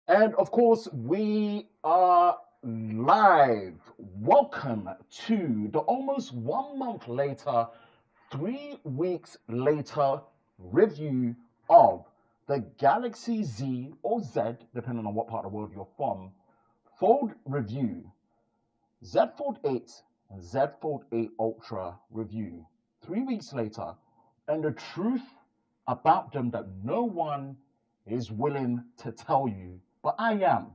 And of course, we are live. Welcome to the almost 1 month later, 3 weeks later review of the Galaxy Z or Z, depending on what part of the world you're from, Fold review, Z Fold 8 and Z Fold 8 Ultra review. 3 weeks later, and the truth about them that no one is willing to tell you, but I am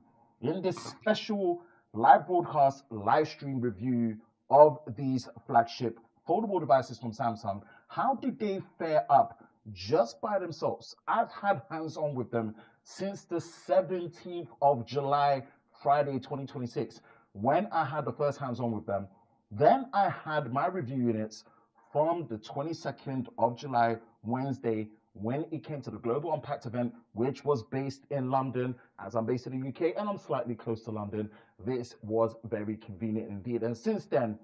in this special live broadcast, live stream review of these flagship foldable devices from Samsung. How did they fare up just by themselves? I've had hands on with them since the 17th of July, Friday 2026, when I had the first hands on with them. Then I had my review units from the 22nd of July, Wednesday, when it came to the Global Unpacked event, which was based in London, as I'm based in the UK and I'm slightly close to London. This was very convenient indeed. And since then,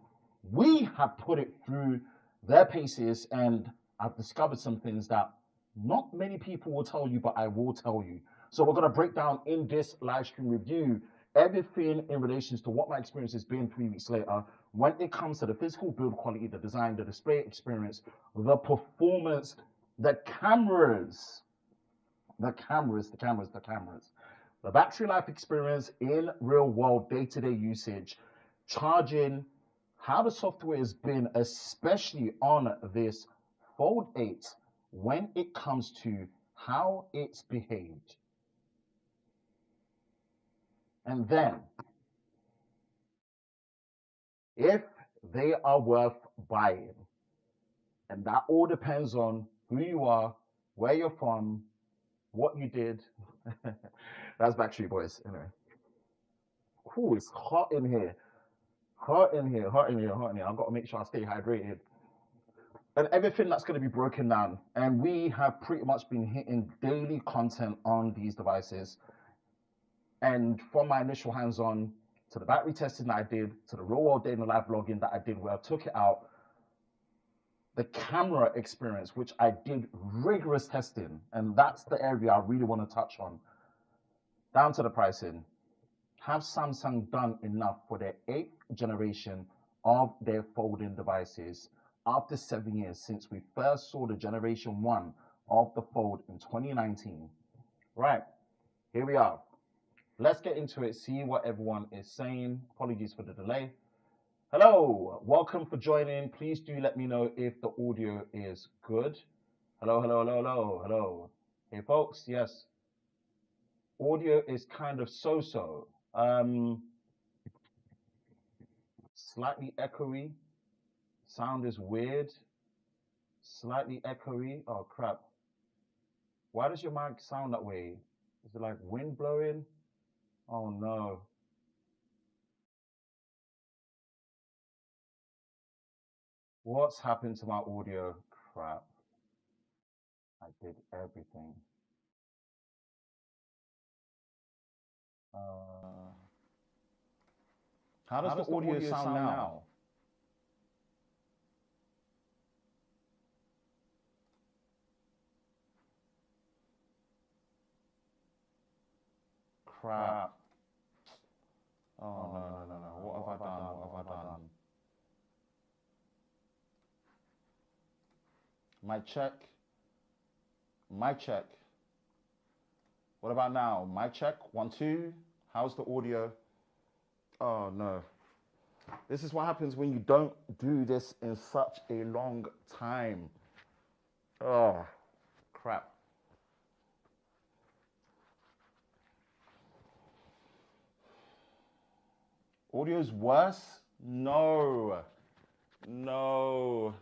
we have put it through their paces, and I've discovered some things that not many people will tell you, but I will tell you. So we're going to break down in this live stream review everything in relation to what my experience has been 3 weeks later when it comes to the physical build quality, the design, the display experience, the performance, the cameras, the battery life experience in real world day-to-day usage, charging, how the software has been, especially on this Fold 8, when it comes to how it's behaved. And then, if they are worth buying, and that all depends on who you are, where you're from, what you did. That's Backstreet Boys, anyway. Cool, it's hot in here. Hot in here, hot in here, hot in here. I've got to make sure I stay hydrated. And everything that's going to be broken down. And we have pretty much been hitting daily content on these devices. And from my initial hands on to the battery testing that I did, to the real world day in the live vlogging that I did where I took it out, the camera experience, which I did rigorous testing, and that's the area I really want to touch on, down to the pricing. Have Samsung done enough for their 8th generation of their folding devices after 7 years since we first saw the generation 1 of the Fold in 2019? Right, here we are. Let's get into it, see what everyone is saying. Apologies for the delay. Hello, welcome for joining. Please do let me know if the audio is good. Hello, hello, hello, hello, hello. Hey folks, yes. Audio is kind of so-so. Slightly echoey. Sound is weird. Slightly echoey. Oh crap. Why does your mic sound that way? Is it like wind blowing? Oh no. What's happened to my audio? Crap. I did everything. Uh, how does the audio sound now? Crap. Oh no, no, no, no. What have I done? What have I done? Mic check. Mic check. What about now? Mic check. 1, 2. How's the audio? Oh no. This is what happens when you don't do this in such a long time. Oh, crap. Audio's worse? No. No.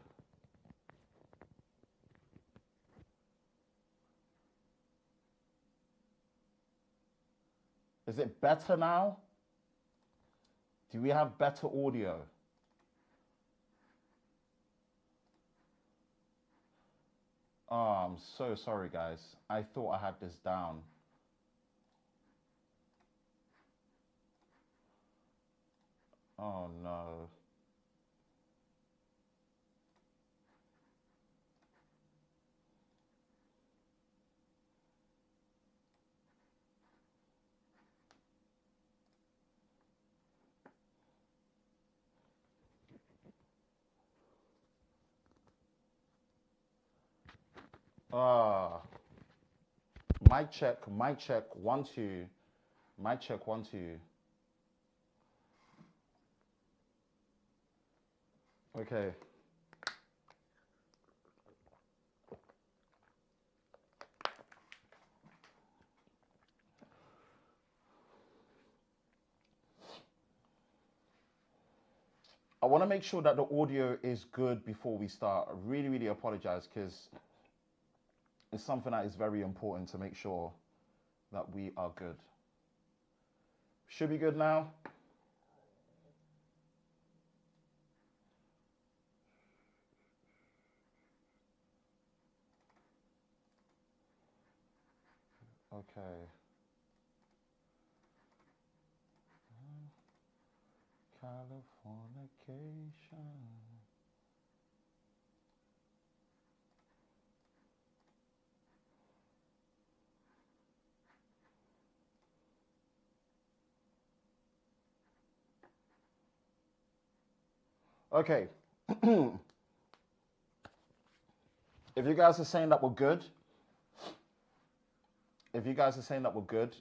Is it better now? Do we have better audio? Oh, I'm so sorry, guys. I thought I had this down. Oh no. Mic check, 1, 2. Mic check, 1, 2. Okay. I want to make sure that the audio is good before we start. I really, really apologize because it's something that is very important to make sure that we are good. Should be good now. Okay. Californication. Okay. If you guys are saying that we're good,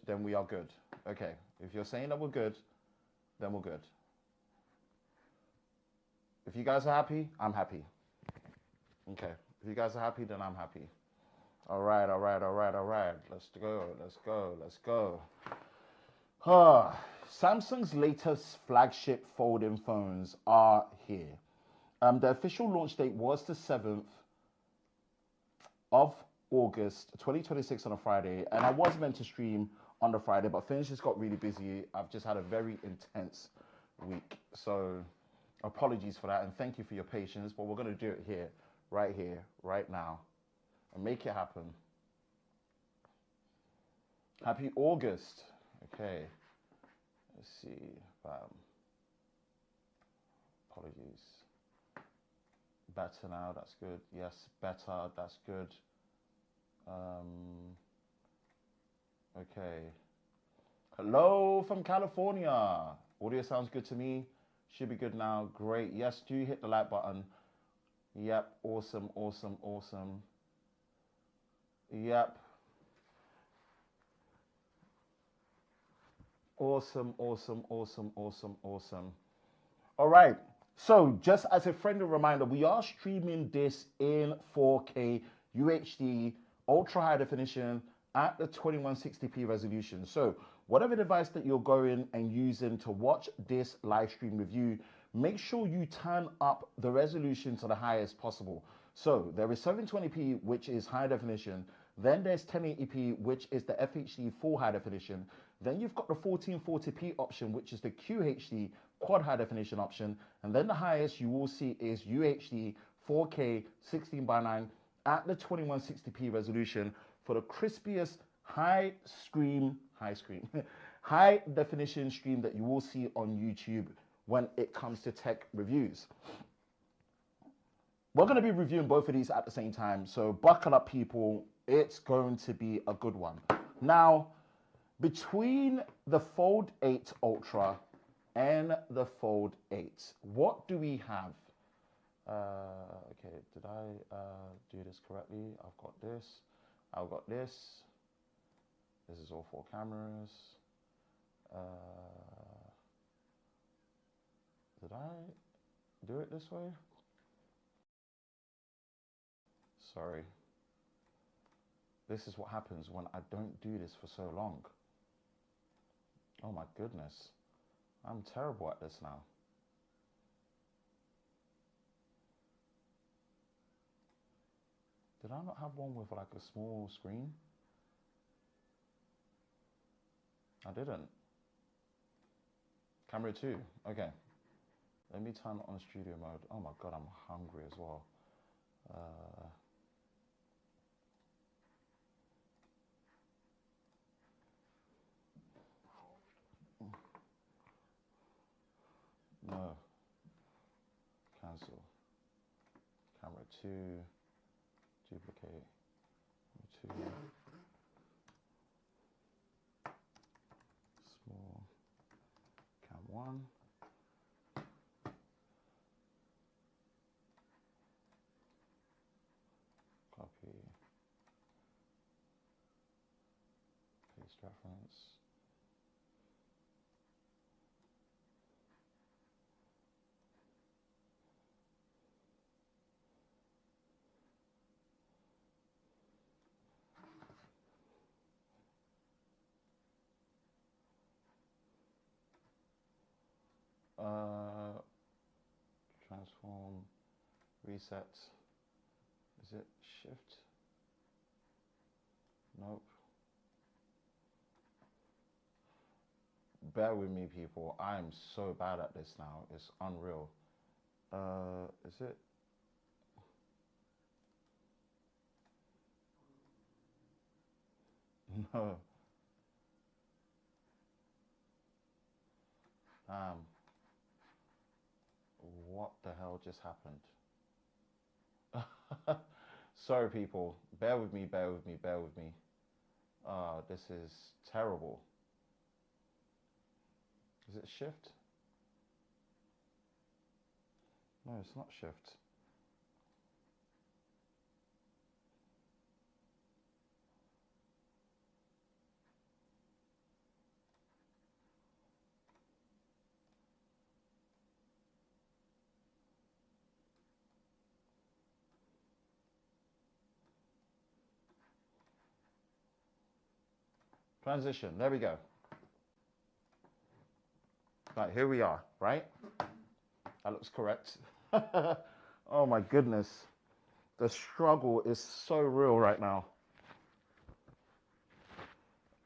then we are good. Okay. If you're saying that we're good, then we're good. If you guys are happy, I'm happy. Okay. If you guys are happy, then I'm happy. All right. Let's go. Samsung's latest flagship folding phones are here. The official launch date was the 7th of August 2026 on a Friday, and I was meant to stream on the Friday, but things just got really busy. I've just had a very intense week, so apologies for that, and thank you for your patience, but we're going to do it here, right now, and make it happen. Happy August. Okay, let's see. Apologies. Better now, that's good. Yes, better, that's good. Okay. Hello from California. Audio sounds good to me. Should be good now. Great. Yes, do hit the like button. Yep. Awesome. Yep. Awesome. All right. So, just as a friendly reminder, we are streaming this in 4K UHD ultra high definition at the 2160p resolution. So, whatever device that you're going and using to watch this live stream review, make sure you turn up the resolution to the highest possible. So, there is 720p, which is high definition. Then there's 1080p, which is the FHD full high definition. Then you've got the 1440p option, which is the QHD quad high definition option. And then the highest you will see is UHD 4K 16:9 at the 2160p resolution for the crispiest high definition stream that you will see on YouTube when it comes to tech reviews. We're going to be reviewing both of these at the same time, so buckle up, people. It's going to be a good one. Now, between the Fold 8 Ultra and the Fold 8, what do we have? Okay, did I do this correctly? I've got this. This is all 4 cameras. Did I do it this way? Sorry. This is what happens when I don't do this for so long. Oh my goodness. I'm terrible at this now. Did I not have one with like a small screen? I didn't. Camera 2. Okay. Let me turn on studio mode. Oh my god, I'm hungry as well. No. Cancel. Camera 2. Duplicate. 2. Small. Cam 1. Copy. preference. Transform, reset. Is it shift? Nope. Bear with me, people. I'm so bad at this now. It's unreal. Is it? No. What the hell just happened? Sorry, people. Bear with me, bear with me, bear with me. This is terrible. Is it shift? No, it's not shift. Transition, there we go. Right, here we are, right? That looks correct. Oh my goodness. The struggle is so real right now.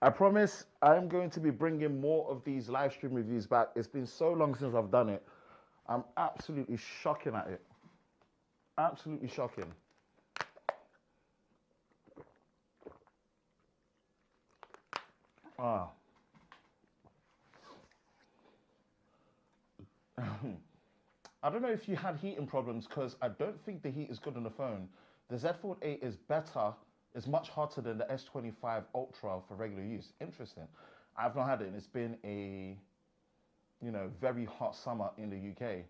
I promise I'm going to be bringing more of these live stream reviews back. It's been so long since I've done it. I'm absolutely shocking at it. Absolutely shocking. Ah. I don't know if you had heating problems because I don't think the heat is good on the phone. The Z Fold 8 is better, is much hotter than the S25 Ultra for regular use. Interesting. I've not had it and it's been a, very hot summer in the UK.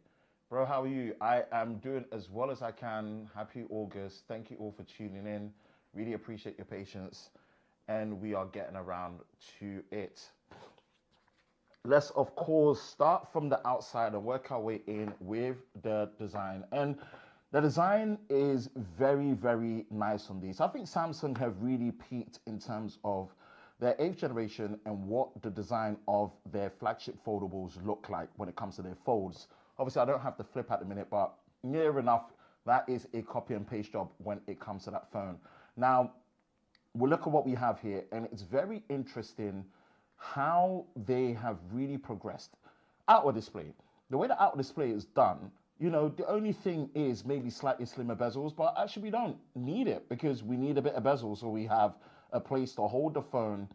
Bro, how are you? I am doing as well as I can. Happy August. Thank you all for tuning in. Really appreciate your patience. And we are getting around to it. Let's, of course, start from the outside and work our way in with the design. And the design is very, very nice on these. I think Samsung have really peaked in terms of their 8th generation and what the design of their flagship foldables look like when it comes to their folds. Obviously, I don't have the flip at the minute, but near enough, that is a copy and paste job when it comes to that phone. Now, we'll look at what we have here, and it's very interesting how they have really progressed. Outward display. The way the outward display is done, the only thing is maybe slightly slimmer bezels, but actually we don't need it because we need a bit of bezel so we have a place to hold the phone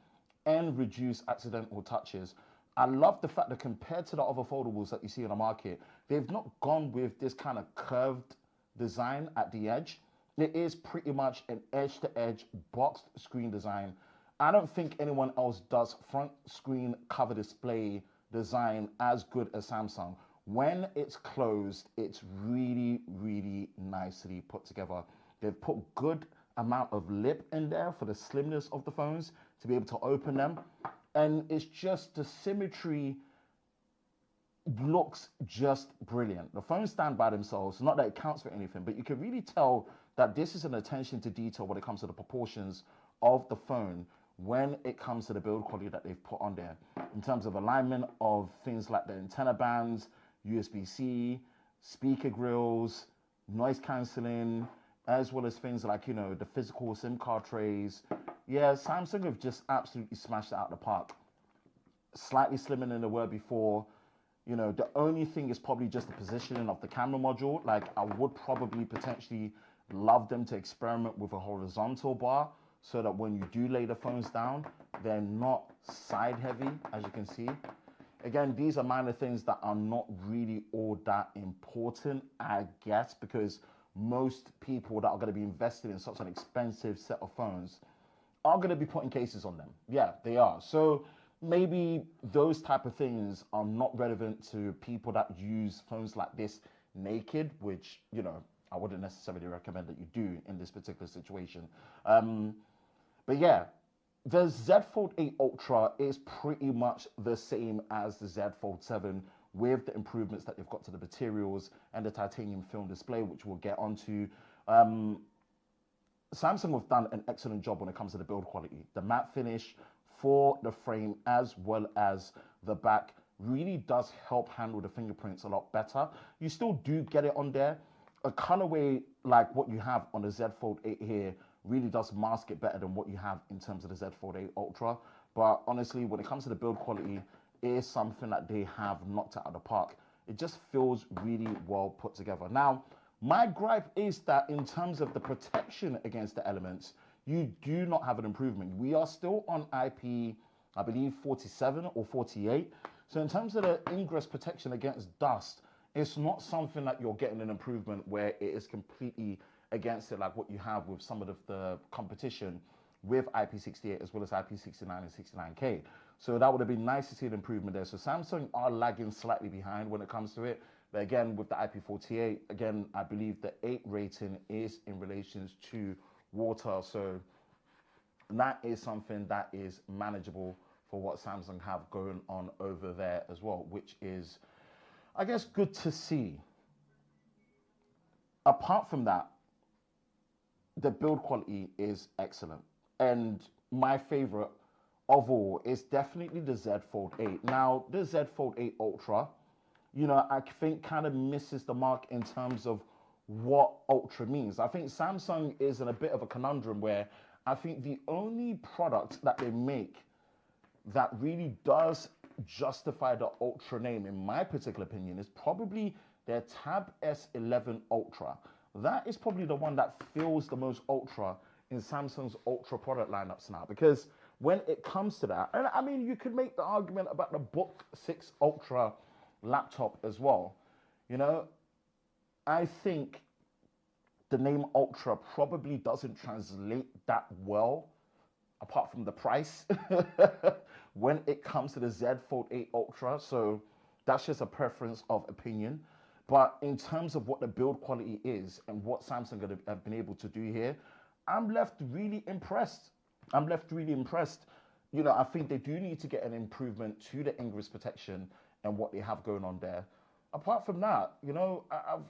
and reduce accidental touches. I love the fact that compared to the other foldables that you see on the market, they've not gone with this kind of curved design at the edge. It is pretty much an edge-to-edge boxed screen design. I don't think anyone else does front screen cover display design as good as Samsung. When it's closed, it's really, really nicely put together. They've put good amount of lip in there for the slimness of the phones to be able to open them. And it's just the symmetry looks just brilliant. The phones stand by themselves, not that it counts for anything, but you can really tell that this is an attention to detail when it comes to the proportions of the phone when it comes to the build quality that they've put on there in terms of alignment of things like the antenna bands, USB-C, speaker grills, noise cancelling, as well as things like, the physical SIM card trays. Yeah, Samsung have just absolutely smashed it out of the park. Slightly slimmer than they were before. The only thing is probably just the positioning of the camera module. Like, I would probably potentially love them to experiment with a horizontal bar so that when you do lay the phones down, they're not side heavy, as you can see. Again, these are minor things that are not really all that important, I guess, because most people that are going to be invested in such an expensive set of phones are going to be putting cases on them. Yeah, they are. So maybe those type of things are not relevant to people that use phones like this naked, which, I wouldn't necessarily recommend that you do in this particular situation. But yeah, the Z Fold 8 Ultra is pretty much the same as the Z Fold 7 with the improvements that they've got to the materials and the titanium film display, which we'll get onto. Samsung have done an excellent job when it comes to the build quality. The matte finish for the frame as well as the back really does help handle the fingerprints a lot better. You still do get it on there. A colorway like what you have on the Z Fold 8 here really does mask it better than what you have in terms of the Z Fold 8 Ultra. But honestly, when it comes to the build quality, it is something that they have knocked out of the park. It just feels really well put together. Now, my gripe is that in terms of the protection against the elements, you do not have an improvement. We are still on IP, I believe, 47 or 48. So in terms of the ingress protection against dust, it's not something that you're getting an improvement where it is completely against it like what you have with some of the competition with IP68 as well as IP69 and 69K. So that would have been nice to see an improvement there. So Samsung are lagging slightly behind when it comes to it. But again, with the IP48, again, I believe the 8 rating is in relation to water. So that is something that is manageable for what Samsung have going on over there as well, which is, I guess, good to see. Apart from that, the build quality is excellent. And my favorite of all is definitely the Z Fold 8. Now, the Z Fold 8 Ultra, you know, I think kind of misses the mark in terms of what Ultra means. I think Samsung is in a bit of a conundrum where I think the only product that they make that really does justify the Ultra name, in my particular opinion, is probably their Tab S11 Ultra. That is probably the one that feels the most Ultra in Samsung's Ultra product lineups now, because when it comes to that, and I mean, you could make the argument about the Book 6 Ultra laptop as well. You know, I think the name Ultra probably doesn't translate that well, apart from the price, when it comes to the Z Fold 8 Ultra. So that's just a preference of opinion. But in terms of what the build quality is and what Samsung have been able to do here, I'm left really impressed. I'm left really impressed. You know, I think they do need to get an improvement to the ingress protection and what they have going on there. Apart from that, you know,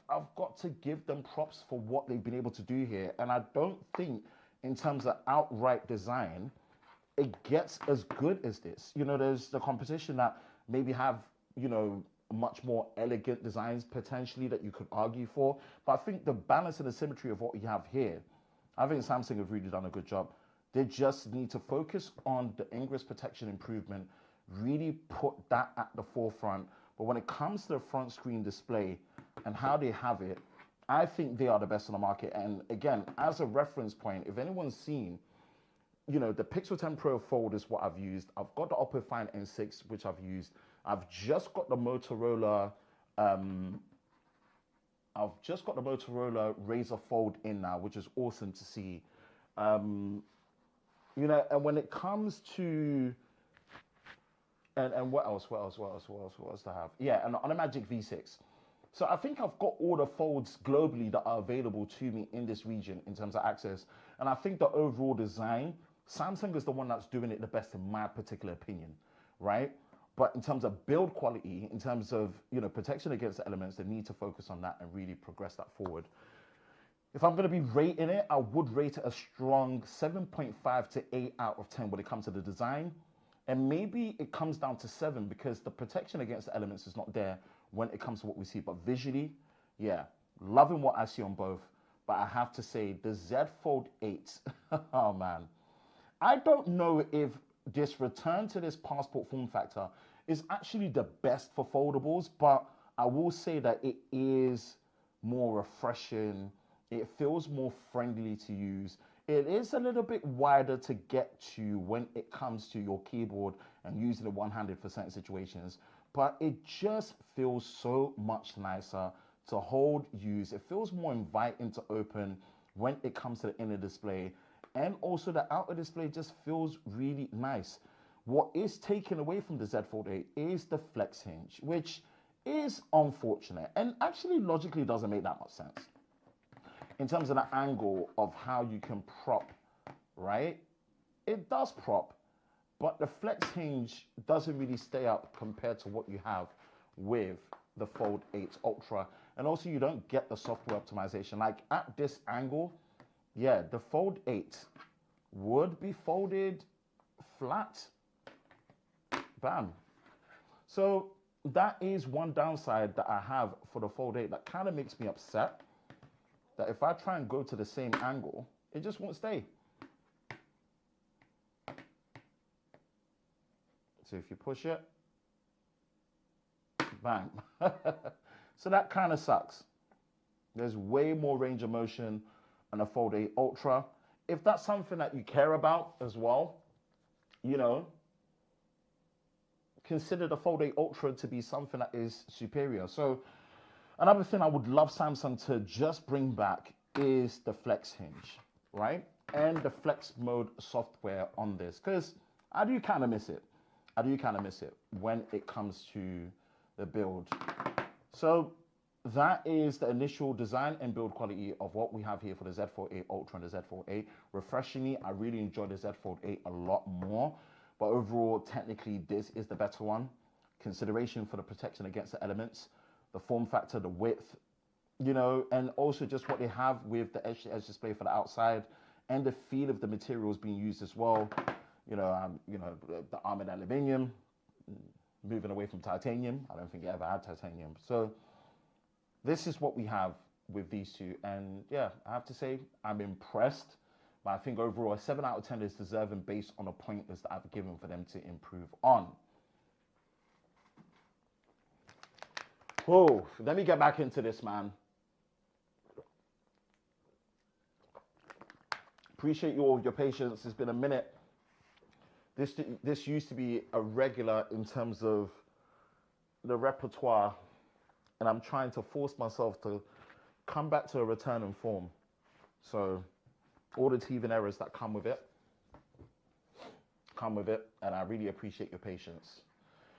I've got to give them props for what they've been able to do here. And I don't think in terms of outright design, it gets as good as this. You know, there's the competition that maybe have, you know, much more elegant designs potentially that you could argue for. But I think the balance and the symmetry of what we have here, I think Samsung have really done a good job. They just need to focus on the ingress protection improvement, really put that at the forefront. But when it comes to the front screen display and how they have it, I think they are the best on the market. And again, as a reference point, if anyone's seen, you know, the Pixel 10 Pro Fold is what I've used. I've got the Oppo Find N6, which I've used. I've just got the Motorola Razr Fold in now, which is awesome to see. You know, and when it comes to and what else to have? Yeah, and on a Magic V6. So I think I've got all the folds globally that are available to me in this region in terms of access. And I think the overall design, Samsung is the one that's doing it the best in my particular opinion, right? But in terms of build quality, in terms of, you know, protection against the elements, they need to focus on that and really progress that forward. If I'm going to be rating it, I would rate it a strong 7.5 to 8 out of 10 when it comes to the design. And maybe it comes down to 7 because the protection against the elements is not there when it comes to what we see. But visually, yeah, loving what I see on both. But I have to say, the Z Fold 8, oh man. I don't know if this return to this passport form factor is actually the best for foldables, but I will say that it is more refreshing. It feels more friendly to use. It is a little bit wider to get to when it comes to your keyboard and using it one-handed for certain situations, but it just feels so much nicer to hold, use. It feels more inviting to open when it comes to the inner display, and also the outer display just feels really nice. What is taken away from the Z Fold 8 is the flex hinge, which is unfortunate and actually logically doesn't make that much sense in terms of the angle of how you can prop, right? it does prop, but the flex hinge doesn't really stay up compared to what you have with the Fold 8 Ultra. And also you don't get the software optimization. Like at this angle, yeah, the Fold 8 would be folded flat. Bam. So that is one downside that I have for the Fold 8 that kind of makes me upset, that if I try and go to the same angle, it just won't stay. So if you push it, bang. So that kind of sucks. There's way more range of motion on a Fold 8 Ultra. If that's something that you care about as well, you know, consider the Fold 8 Ultra to be something that is superior. So another thing I would love Samsung to just bring back is the flex hinge, right? And the flex mode software on this, because I do kind of miss it. I do kind of miss it when it comes to the build. So that is the initial design and build quality of what we have here for the Z Fold 8 Ultra and the Z Fold 8. Refreshingly, I really enjoy the Z Fold 8 a lot more. But overall, technically, this is the better one. Consideration for the protection against the elements, the form factor, the width, you know, and also just what they have with the edge-to-edge display for the outside and the feel of the materials being used as well. You know, the armored aluminium, moving away from titanium. I don't think it ever had titanium. So this is what we have with these two. And yeah, I have to say, I'm impressed. But I think overall, a 7 out of 10 is deserving based on the pointers that I've given for them to improve on. Oh, let me get back into this, man. Appreciate your patience. It's been a minute. This used to be a regular in terms of the repertoire, and I'm trying to force myself to come back to a return and form. So all the teething errors that come with it, and I really appreciate your patience.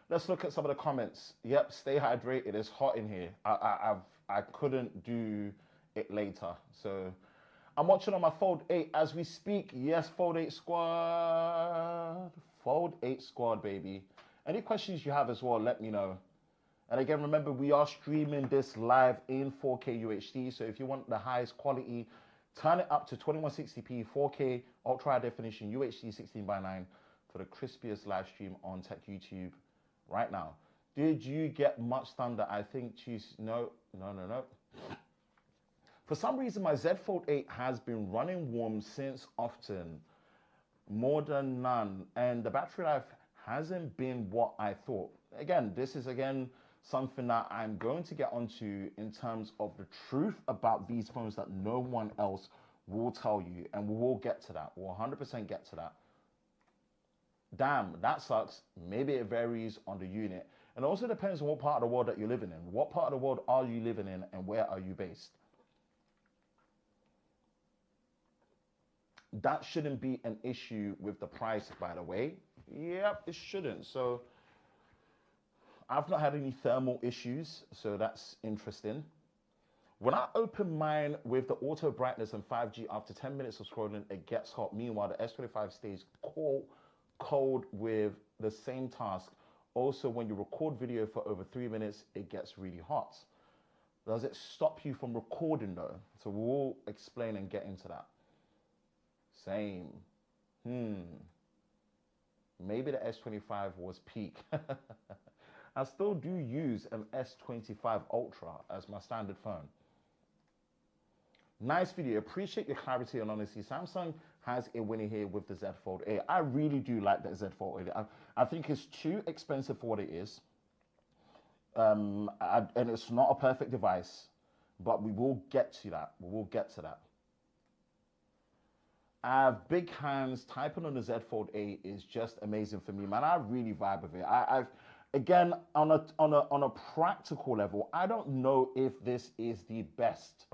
Let's look at some of the comments. Yep, stay hydrated. It's hot in here. I couldn't do it later, so I'm watching on my Fold 8 as we speak. Yes, Fold 8 squad. Fold 8 squad, baby. Any questions you have as well, let me know. And again, remember, we are streaming this live in 4K UHD. So if you want the highest quality, turn it up to 2160p, 4K, ultra high definition, UHD 16:9 for the crispiest live stream on Tech YouTube right now. Did you get much thunder? I think no. For some reason, my Z Fold 8 has been running warm since often, more than none, and the battery life hasn't been what I thought. Again, this is something that I'm going to get onto in terms of the truth about these phones that no one else will tell you, and we will get to that. We'll 100% get to that. Damn, that sucks. Maybe it varies on the unit, and also depends on what part of the world that you're living in. What part of the world are you living in, and where are you based? That shouldn't be an issue with the price, by the way. Yep, it shouldn't. So I've not had any thermal issues, so that's interesting. When I open mine with the auto brightness and 5G, after 10 minutes of scrolling, it gets hot. Meanwhile, the S25 stays cold with the same task. Also, when you record video for over 3 minutes, it gets really hot. Does it stop you from recording though? So we'll explain and get into that. Same. Maybe the S25 was peak. I still do use an S25 Ultra as my standard phone. Nice video. Appreciate your clarity and honesty. Samsung has a winner here with the Z Fold 8. I really do like the Z Fold 8. I think it's too expensive for what it is. And it's not a perfect device, but we will get to that. We will get to that. I have big hands. Typing on the Z Fold 8 is just amazing for me, man. I really vibe with it. Again, on a practical level, I don't know if this is the best.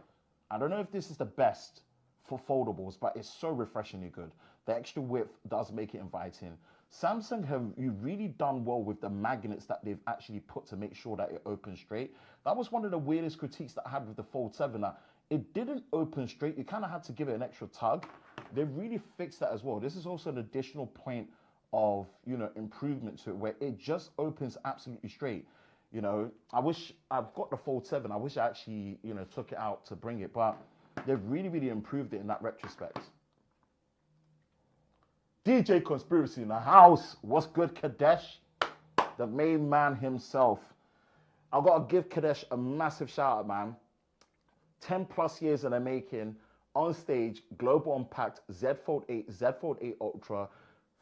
I don't know if this is the best for foldables, but it's so refreshingly good. The extra width does make it inviting. Samsung you really done well with the magnets that they've actually put to make sure that it opens straight. That was one of the weirdest critiques that I had with the Fold 7. That it didn't open straight. You kind of had to give it an extra tug. they've really fixed that as well. This is also an additional point of, you know, improvement to it, where it just opens absolutely straight. You know, I wish I've got the Fold 7. I wish I actually, you know, took it out to bring it, but they've really, really improved it in that retrospect. DJ Conspiracy in the house. What's good, Kadesh? The main man himself. I've got to give Kadesh a massive shout out, man. 10 plus years in the making, on stage, Global Unpacked, Z Fold 8, Z Fold 8 Ultra,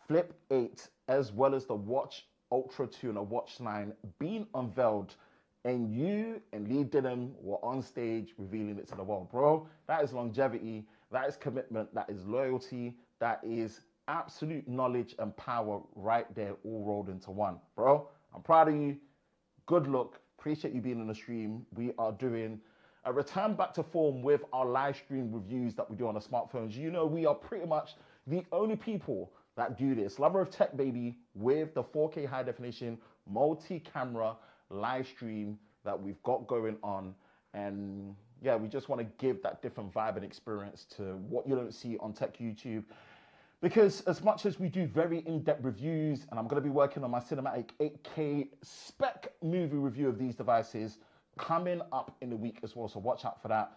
Flip 8, as well as the Watch Ultra 2 and the Watch 9 being unveiled, and you and Lee Dillon were on stage revealing it to the world. Bro, that is longevity, that is commitment, that is loyalty, that is absolute knowledge and power right there, all rolled into one. Bro, I'm proud of you. Good luck. Appreciate you being on the stream. We are doing a return back to form with our live stream reviews that we do on the smartphones. You know, we are pretty much the only people that do this. Lover of tech, baby, with the 4K high definition multi-camera live stream that we've got going on. And yeah, we just want to give that different vibe and experience to what you don't see on Tech YouTube. Because as much as we do very in-depth reviews, and I'm going to be working on my cinematic 8K spec movie review of these devices coming up in the week as well, so watch out for that.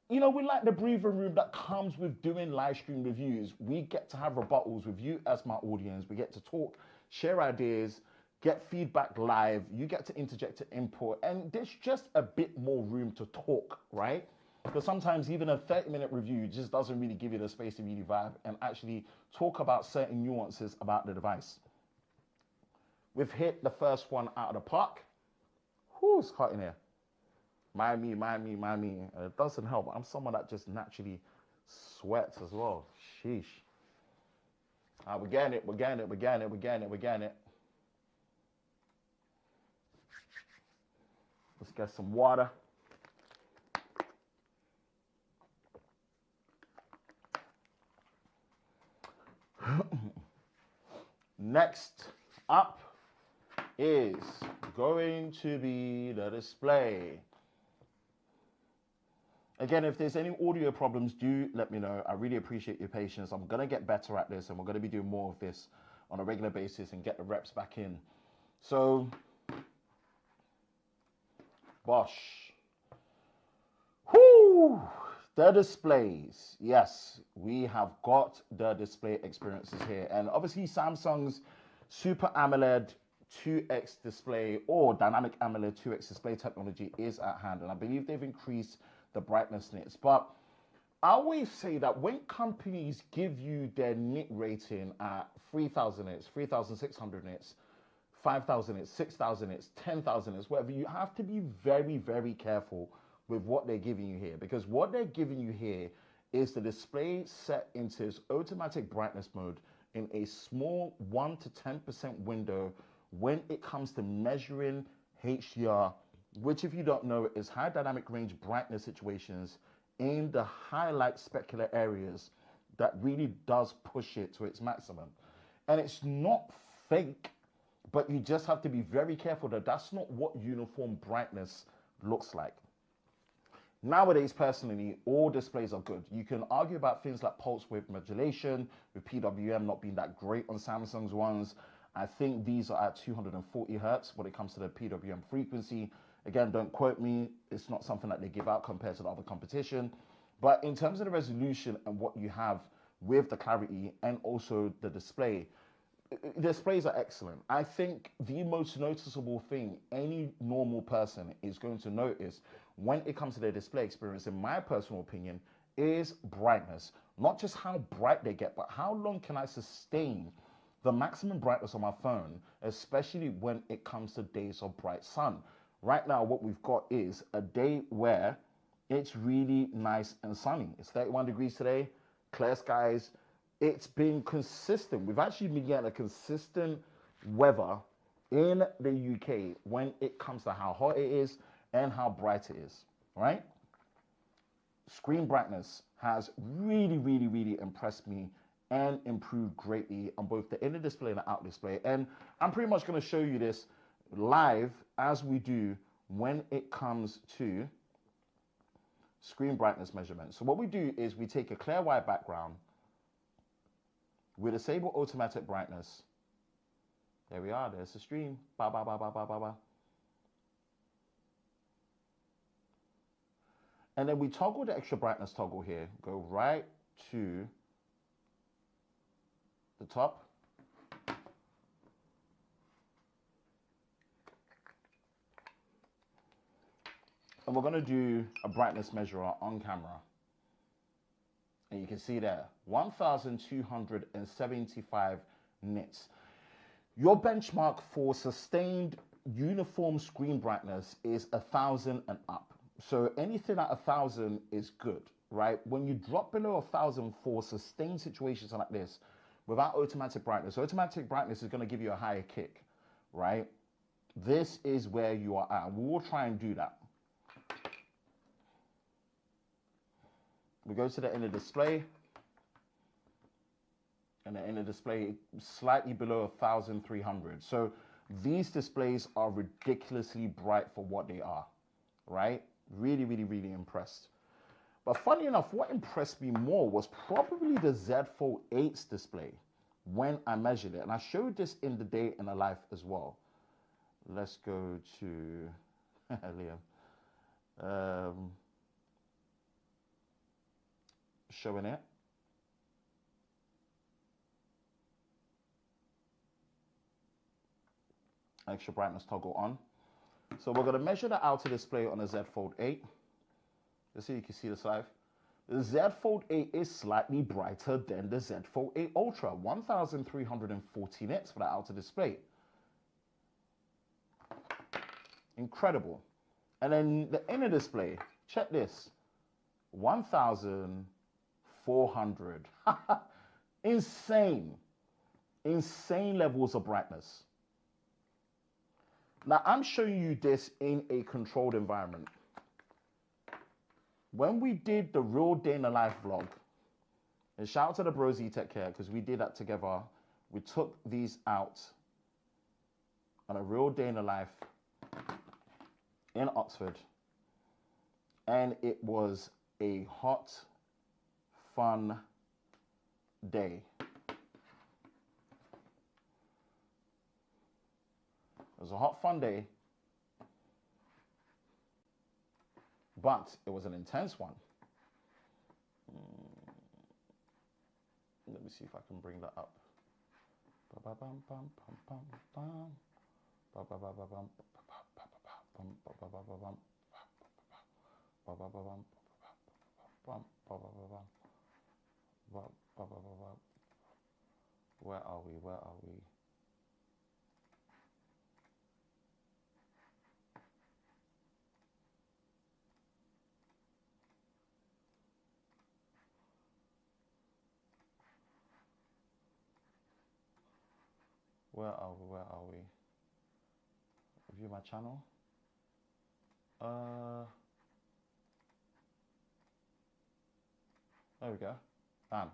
You know, we like the breather room that comes with doing live stream reviews. We get to have rebuttals with you as my audience. We get to talk, share ideas, get feedback live. You get to interject to input, and there's just a bit more room to talk, right? Because sometimes even a 30-minute review just doesn't really give you the space to really vibe and actually talk about certain nuances about the device. We've hit the first one out of the park. Who's hot in here? Mind me. It doesn't help. I'm someone that just naturally sweats as well. Sheesh. We're getting it. Let's get some water. Next up is going to be the display. Again, if there's any audio problems, do let me know. I really appreciate your patience. I'm going to get better at this, and we're going to be doing more of this on a regular basis and get the reps back in. So, Bosch. Whoo! The displays. Yes, we have got the display experiences here. And obviously Samsung's Super AMOLED 2X display or Dynamic AMOLED 2X display technology is at hand. And I believe they've increased the brightness nits. But I always say that when companies give you their nit rating at 3,000 nits, 3,600 nits, 5,000 nits, 6,000 nits, 10,000 nits, whatever, you have to be very, very careful with what they're giving you here, because what they're giving you here is the display set into its automatic brightness mode in a small 1 to 10% window when it comes to measuring HDR, which, if you don't know, is high dynamic range brightness situations in the highlight specular areas that really does push it to its maximum. And it's not fake, but you just have to be very careful that that's not what uniform brightness looks like. Nowadays, personally, all displays are good. You can argue about things like pulse width modulation, with PWM not being that great on Samsung's ones. I think these are at 240 hertz when it comes to the PWM frequency. Again, don't quote me. It's not something that they give out compared to the other competition. But in terms of the resolution and what you have with the clarity and also the display, displays are excellent. I think the most noticeable thing any normal person is going to notice when it comes to their display experience, in my personal opinion, is brightness. Not just how bright they get, but how long can I sustain the maximum brightness on my phone, especially when it comes to days of bright sun. Right now, what we've got is a day where it's really nice and sunny. It's 31 degrees today, clear skies. It's been consistent. We've actually been getting a consistent weather in the UK when it comes to how hot it is and how bright it is, right? Screen brightness has really impressed me and improved greatly on both the inner display and the out display. And I'm pretty much going to show you this live as we do when it comes to screen brightness measurement. So what we do is we take a clear white background, We disable automatic brightness. There we are. There's the stream. Ba ba ba ba ba ba ba. And then we toggle the extra brightness toggle here. Go right to the top. And we're going to do a brightness measurer on camera. And you can see there, 1,275 nits. Your benchmark for sustained uniform screen brightness is 1,000 and up. So anything at 1,000 is good, right? When you drop below 1,000 for sustained situations like this, without automatic brightness is going to give you a higher kick, right? This is where you are at. We will try and do that. We go to the inner display, and the inner display slightly below 1,300. So these displays are ridiculously bright for what they are, right? Really, really, really impressed. But funny enough, what impressed me more was probably the Z Fold 8's display when I measured it. And I showed this in the day in the life as well. Let's go to Liam. Showing it. Extra brightness toggle on. So we're going to measure the outer display on the Z Fold 8. Just so you can see this live. The Z Fold 8 is slightly brighter than the Z Fold 8 Ultra. 1,340 nits for the outer display. Incredible. And then the inner display, check this. 1,400. Insane. Insane levels of brightness. Now, I'm showing you this in a controlled environment. When we did the real day in the life vlog, and shout out to the bros Tech Care, because we did that together. We took these out on a real day in the life in Oxford. And it was a hot, fun day. It was a hot, fun day, but it was an intense one. Let me see if I can bring that up. Where are we? Where are we? Where are we? Where are we? View my channel. There we go. Bam.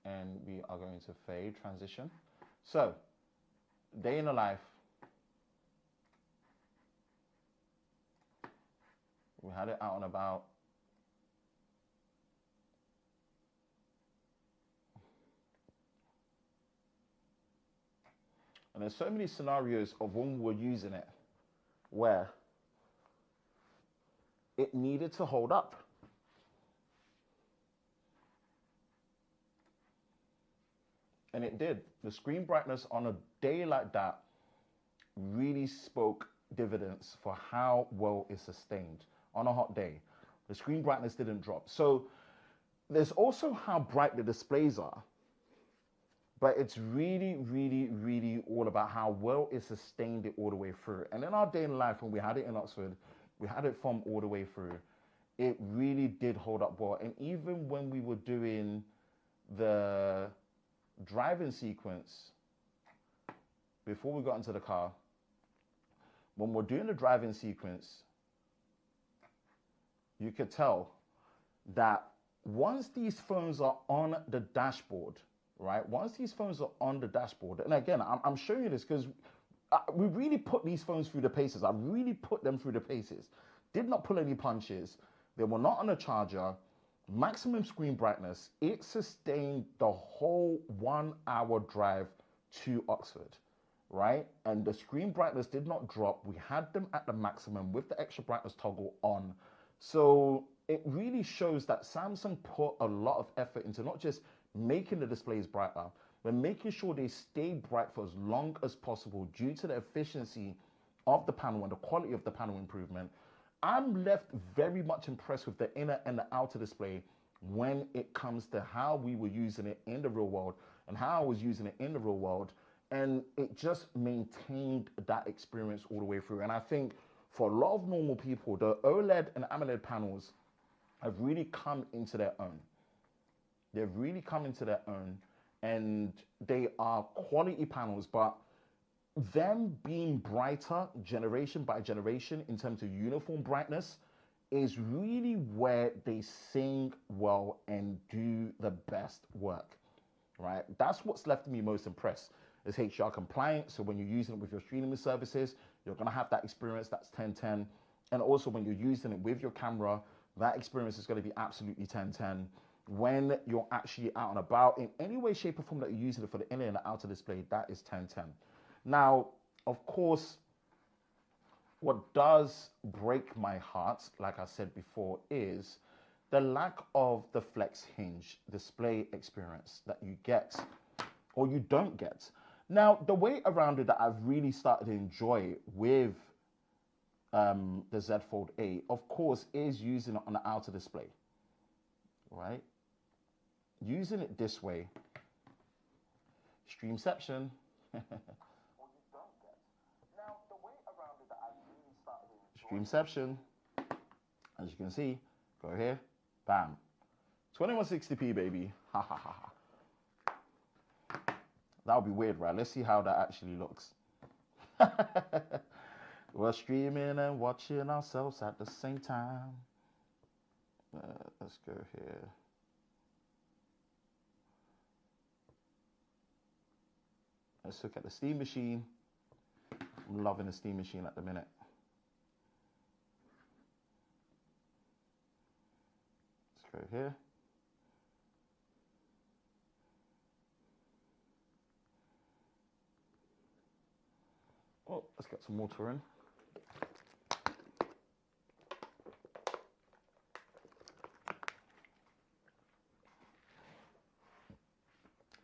And we are going to fade transition. So, day in the life. We had it out and about. And there's so many scenarios of when we were using it where it needed to hold up. And it did. The screen brightness on a day like that really spoke dividends for how well it's sustained on a hot day. The screen brightness didn't drop. So there's also how bright the displays are. But it's really, really, really all about how well it sustained it all the way through. And in our day in life, when we had it in Oxford, we had it from all the way through. It really did hold up well. And even when we were doing the driving sequence, before we got into the car, when we're doing the driving sequence, you could tell that once these phones are on the dashboard, right? Once these phones are on the dashboard, and again, I'm showing you this because we really put these phones through the paces. I really put them through the paces. Did not pull any punches. They were not on a charger. maximum screen brightness, it sustained the whole 1 hour drive to Oxford, right? And the screen brightness did not drop. We had them at the maximum with the extra brightness toggle on. So it really shows that Samsung put a lot of effort into not just making the displays brighter, but making sure they stay bright for as long as possible due to the efficiency of the panel and the quality of the panel improvement. I'm left very much impressed with the inner and the outer display when it comes to how we were using it in the real world and how I was using it in the real world. And it just maintained that experience all the way through. And I think for a lot of normal people, the OLED and AMOLED panels have really come into their own. They've really come into their own, and they are quality panels, but them being brighter generation by generation in terms of uniform brightness is really where they sing well and do the best work, right? That's what's left me most impressed. Is HDR compliant, so when you're using it with your streaming services, you're gonna have that experience that's 1010. And also when you're using it with your camera, that experience is gonna be absolutely 1010. When you're actually out and about in any way, shape, or form that you're using it for the inner and the outer display, that is 1010. Now, of course, what does break my heart, like I said before, is the lack of the flex hinge display experience that you get or you don't get. Now, the way around it that I've really started to enjoy with the Z Fold 8, of course, is using it on the outer display, right? Using it this way, Streamception. Streamception, as you can see, go here, bam, 2160p, baby, ha ha ha ha. That would be weird, right? Let's see how that actually looks. We're streaming and watching ourselves at the same time. Let's go here. Let's look at the Steam Machine. I'm loving the Steam Machine at the minute. Let's go here. Oh, let's get some water in.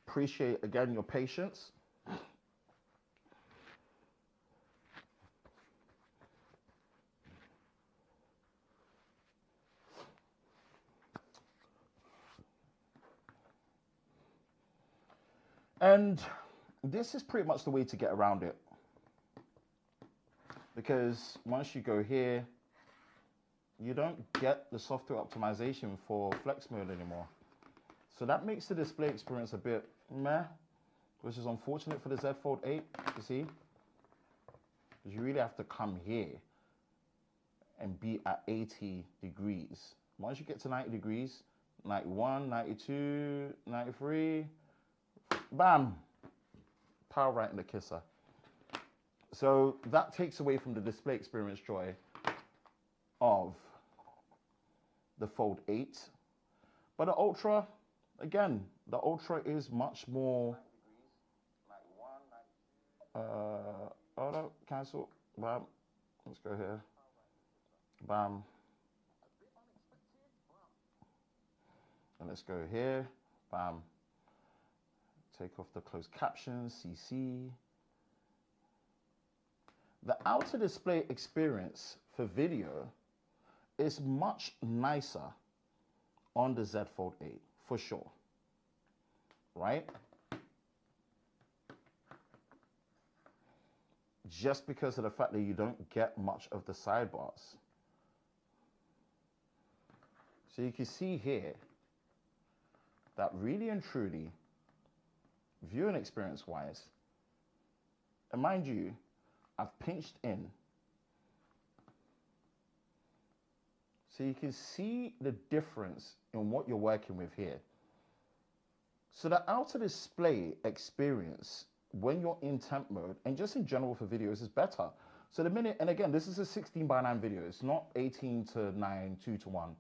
Appreciate again your patience. And this is pretty much the way to get around it. Because once you go here, you don't get the software optimization for flex mode anymore. So that makes the display experience a bit meh, which is unfortunate for the Z Fold 8, you see? Because you really have to come here and be at 80 degrees. Once you get to 90 degrees, 91, 92, 93, bam, power right in the kisser. So that takes away from the display experience joy of the Fold 8. But the Ultra, again, the Ultra is much more, oh no, cancel, bam, let's go here, bam, and let's go here, bam, take off the closed captions, CC. The outer display experience for video is much nicer on the Z Fold 8, for sure, right? Just because of the fact that you don't get much of the sidebars. So you can see here that really and truly, viewing experience wise, and mind you, I've pinched in. So you can see the difference in what you're working with here. So the outer display experience when you're in temp mode and just in general for videos is better. So the minute, and again, this is a 16:9 video. It's not 18:9, 2:1.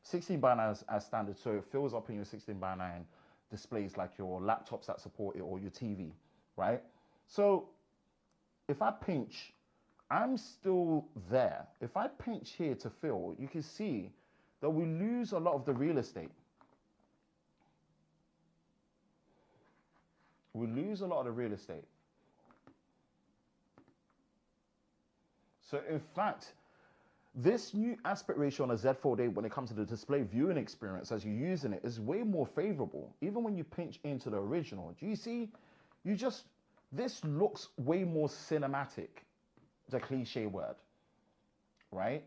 16 by 9 as standard, so it fills up in your 16 by 9 displays like your laptops that support it or your TV, right? So if I pinch, I'm still there. If I pinch here to fill, you can see that we lose a lot of the real estate. We lose a lot of the real estate. So in fact, this new aspect ratio on a Z Fold 8 when it comes to the display viewing experience as you're using it is way more favorable, even when you pinch into the original. Do you see? This looks way more cinematic, the cliche word, right?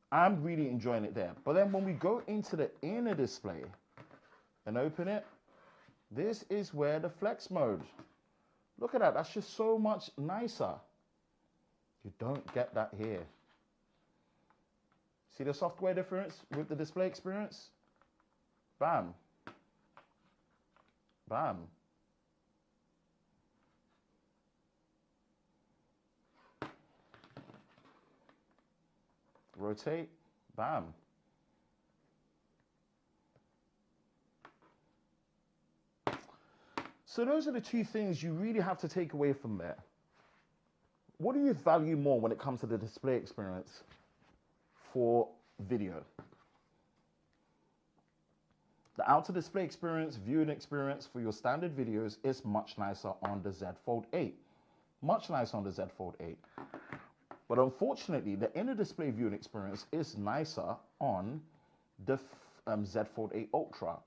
I'm really enjoying it there. But then when we go into the inner display and open it, this is where the flex mode. Look at that, that's just so much nicer. You don't get that here. See the software difference with the display experience? Bam. Bam. Rotate, bam. So those are the two things you really have to take away from there. What do you value more when it comes to the display experience for video? The outer display experience, viewing experience for your standard videos is much nicer on the Z Fold 8. Much nicer on the Z Fold 8. But unfortunately, the inner display viewing experience is nicer on the Z Fold 8 Ultra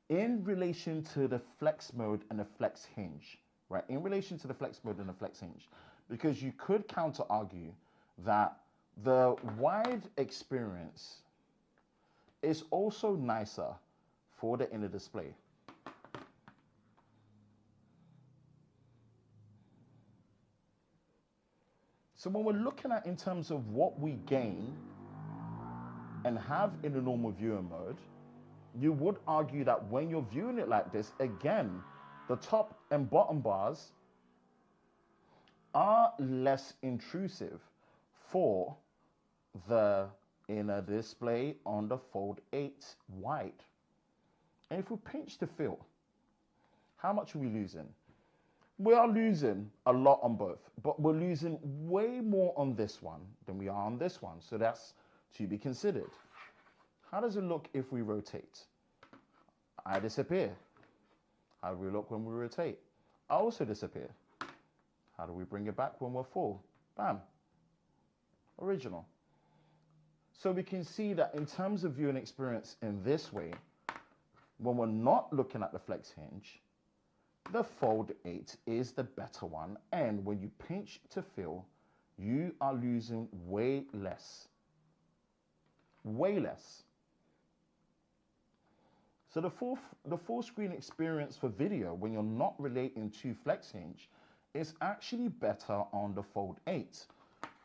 in relation to the flex mode and the flex hinge, right? In relation to the flex mode and the flex hinge, because you could counter argue that the wide experience is also nicer for the inner display. So when we're looking at in terms of what we gain and have in the normal viewing mode, you would argue that when you're viewing it like this, again, the top and bottom bars are less intrusive for the inner display on the Fold 8 wide. And if we pinch to fill, how much are we losing? We are losing a lot on both, but we're losing way more on this one than we are on this one. So that's to be considered. How does it look if we rotate? I disappear. How do we look when we rotate? I also disappear. How do we bring it back when we're full? Bam. Original. So we can see that in terms of viewing experience in this way, when we're not looking at the flex hinge, the Fold 8 is the better one. And when you pinch to fill, you are losing way less. Way less. So the full screen experience for video when you're not relating to flex hinge is actually better on the Fold 8.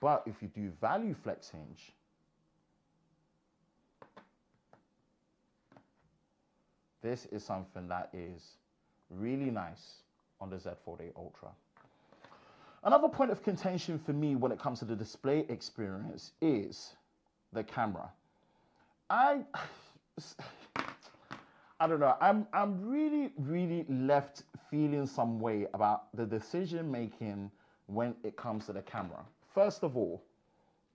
But if you do value flex hinge, this is something that is really nice on the Z Fold 8 Ultra. Another point of contention for me when it comes to the display experience is the camera. I don't know. I'm really left feeling some way about the decision making when it comes to the camera. First of all,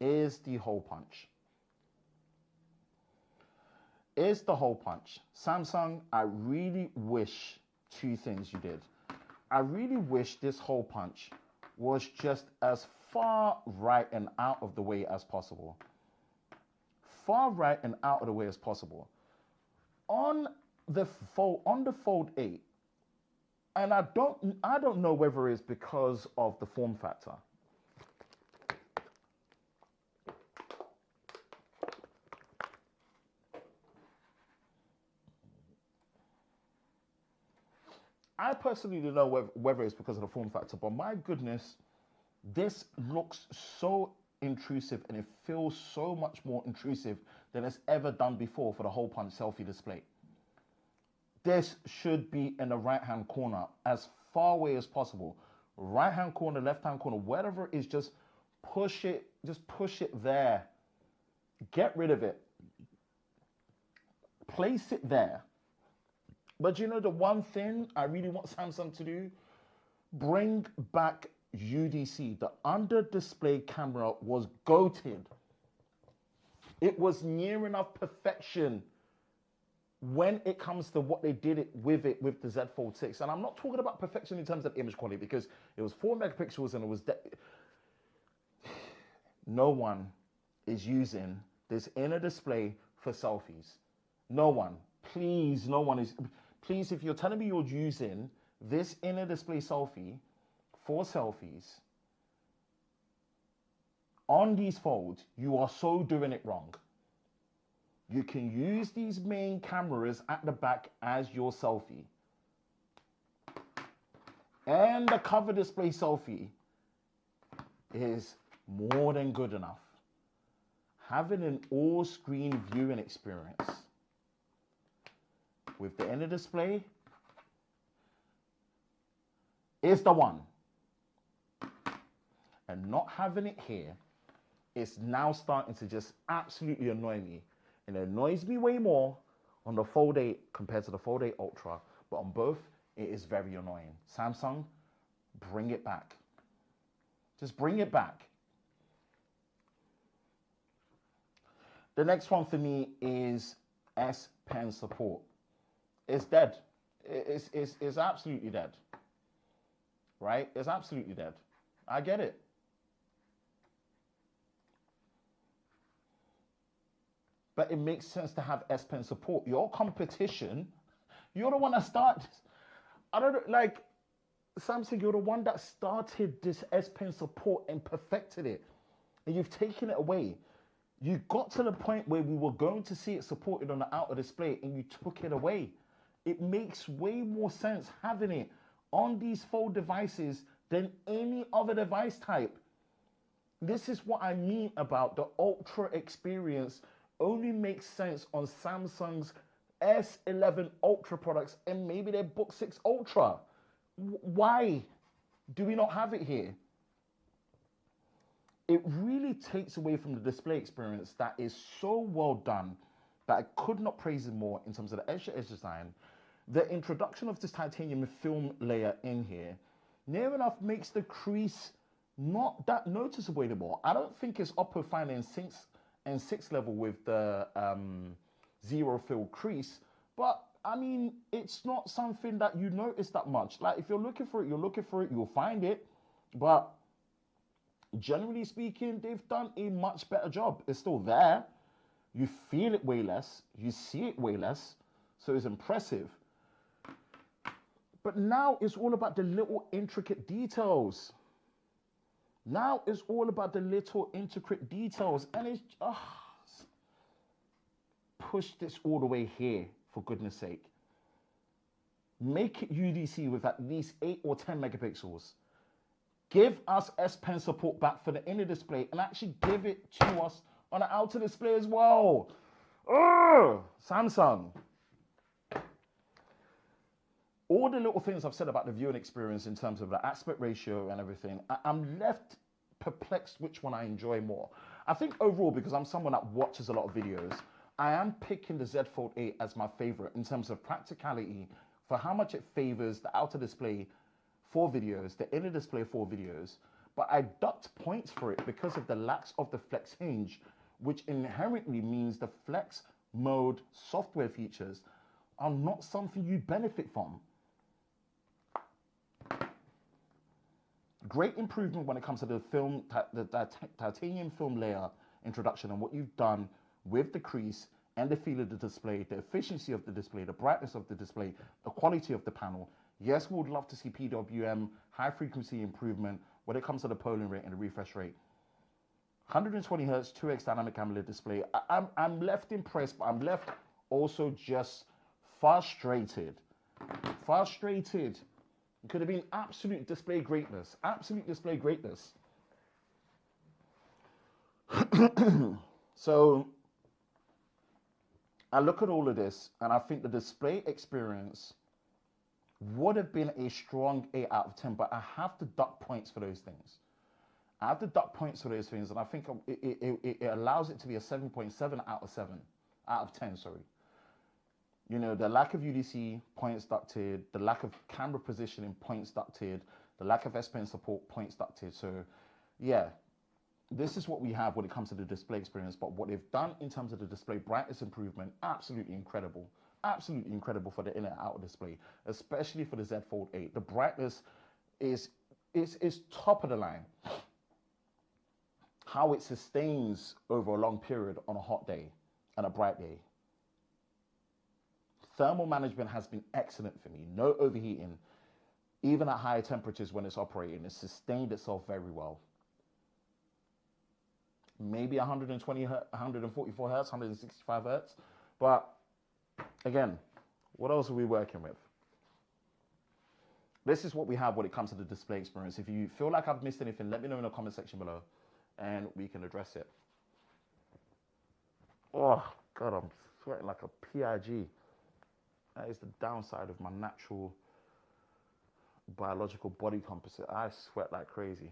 is the hole punch. Is the hole punch. Samsung, I really wish two things you did. I really wish this hole punch was just as far right and out of the way as possible. Far right and out of the way as possible. On the Fold 8, and I don't know whether it's because of the form factor. I personally don't know whether it's because of the form factor, but my goodness, this looks so intrusive and it feels so much more intrusive than it's ever done before for the hole punch selfie display. This should be in the right-hand corner as far away as possible. Right-hand corner, left-hand corner, whatever it is, just push it there. Get rid of it. Place it there. But you know the one thing I really want Samsung to do? Bring back UDC. The under display camera was goated. It was near enough perfection when it comes to what they did with the Z Fold 6. And I'm not talking about perfection in terms of image quality, because it was 4 megapixels and it was no one is using this inner display for selfies. No one. Please, no one is. Please, if you're telling me you're using this inner display selfie for selfies on these folds, you are so doing it wrong. You can use these main cameras at the back as your selfie. And the cover display selfie is more than good enough. Having an all-screen viewing experience with the inner display is the one. And not having it here is now starting to just absolutely annoy me. And it annoys me way more on the Fold 8 compared to the Fold 8 Ultra. But on both, it is very annoying. Samsung, bring it back. Just bring it back. The next one for me is S Pen support. It's dead. It's absolutely dead. Right? It's absolutely dead. I get it. But it makes sense to have S Pen support. Your competition, you're the one that started. I don't know, like, Samsung, you're the one that started this S Pen support and perfected it. And you've taken it away. You got to the point where we were going to see it supported on the outer display and you took it away. It makes way more sense having it on these Fold devices than any other device type. This is what I mean about the Ultra experience only makes sense on Samsung's S11 Ultra products and maybe their Book 6 Ultra. Why do we not have it here? It really takes away from the display experience that is so well done that I could not praise it more in terms of the edge-to-edge design. The introduction of this titanium film layer in here near enough makes the crease not that noticeable anymore. I don't think it's Oppo Find and 6 level with the zero fill crease, but I mean, it's not something that you notice that much. Like, if you're looking for it, you'll find it. But generally speaking, they've done a much better job. It's still there. You feel it way less. You see it way less. So it's impressive. But now it's all about the little intricate details. Now it's all about the little intricate details. And it's push this all the way here, for goodness sake. Make it UDC with at least 8 or 10 megapixels. Give us S Pen support back for the inner display and actually give it to us on the outer display as well. Samsung. All the little things I've said about the viewing experience in terms of the aspect ratio and everything, I'm left perplexed which one I enjoy more. I think overall, because I'm someone that watches a lot of videos, I am picking the Z Fold 8 as my favorite in terms of practicality for how much it favors the outer display for videos, the inner display for videos, but I ducked points for it because of the lack of the flex hinge, which inherently means the flex mode software features are not something you benefit from. Great improvement when it comes to the film, the titanium film layer introduction and what you've done with the crease and the feel of the display, the efficiency of the display, the brightness of the display, the quality of the panel. Yes, we would love to see PWM, high frequency improvement when it comes to the polling rate and the refresh rate. 120 Hertz, 2x dynamic AMOLED display. I'm left impressed, but I'm left also just frustrated. Frustrated. It could have been absolute display greatness. Absolute display greatness. So I look at all of this and I think the display experience would have been a strong 8 out of 10, but I have to duck points for those things. I have to duck points for those things, and I think it allows it to be a 7.7 out of 7, out of 10, sorry. You know, the lack of UDC, points ducted, the lack of camera positioning, points ducted, the lack of S Pen support, points ducted. So, yeah, this is what we have when it comes to the display experience. But what they've done in terms of the display brightness improvement, absolutely incredible. Absolutely incredible for the in and out display, especially for the Z Fold 8. The brightness is top of the line. How it sustains over a long period on a hot day and a bright day. Thermal management has been excellent for me. No overheating. Even at higher temperatures when it's operating, it's sustained itself very well. Maybe 120 hertz, 144 hertz, 165 hertz. But again, what else are we working with? This is what we have when it comes to the display experience. If you feel like I've missed anything, let me know in the comment section below and we can address it. Oh, God, I'm sweating like a PIG. That is the downside of my natural biological body composite. I sweat like crazy.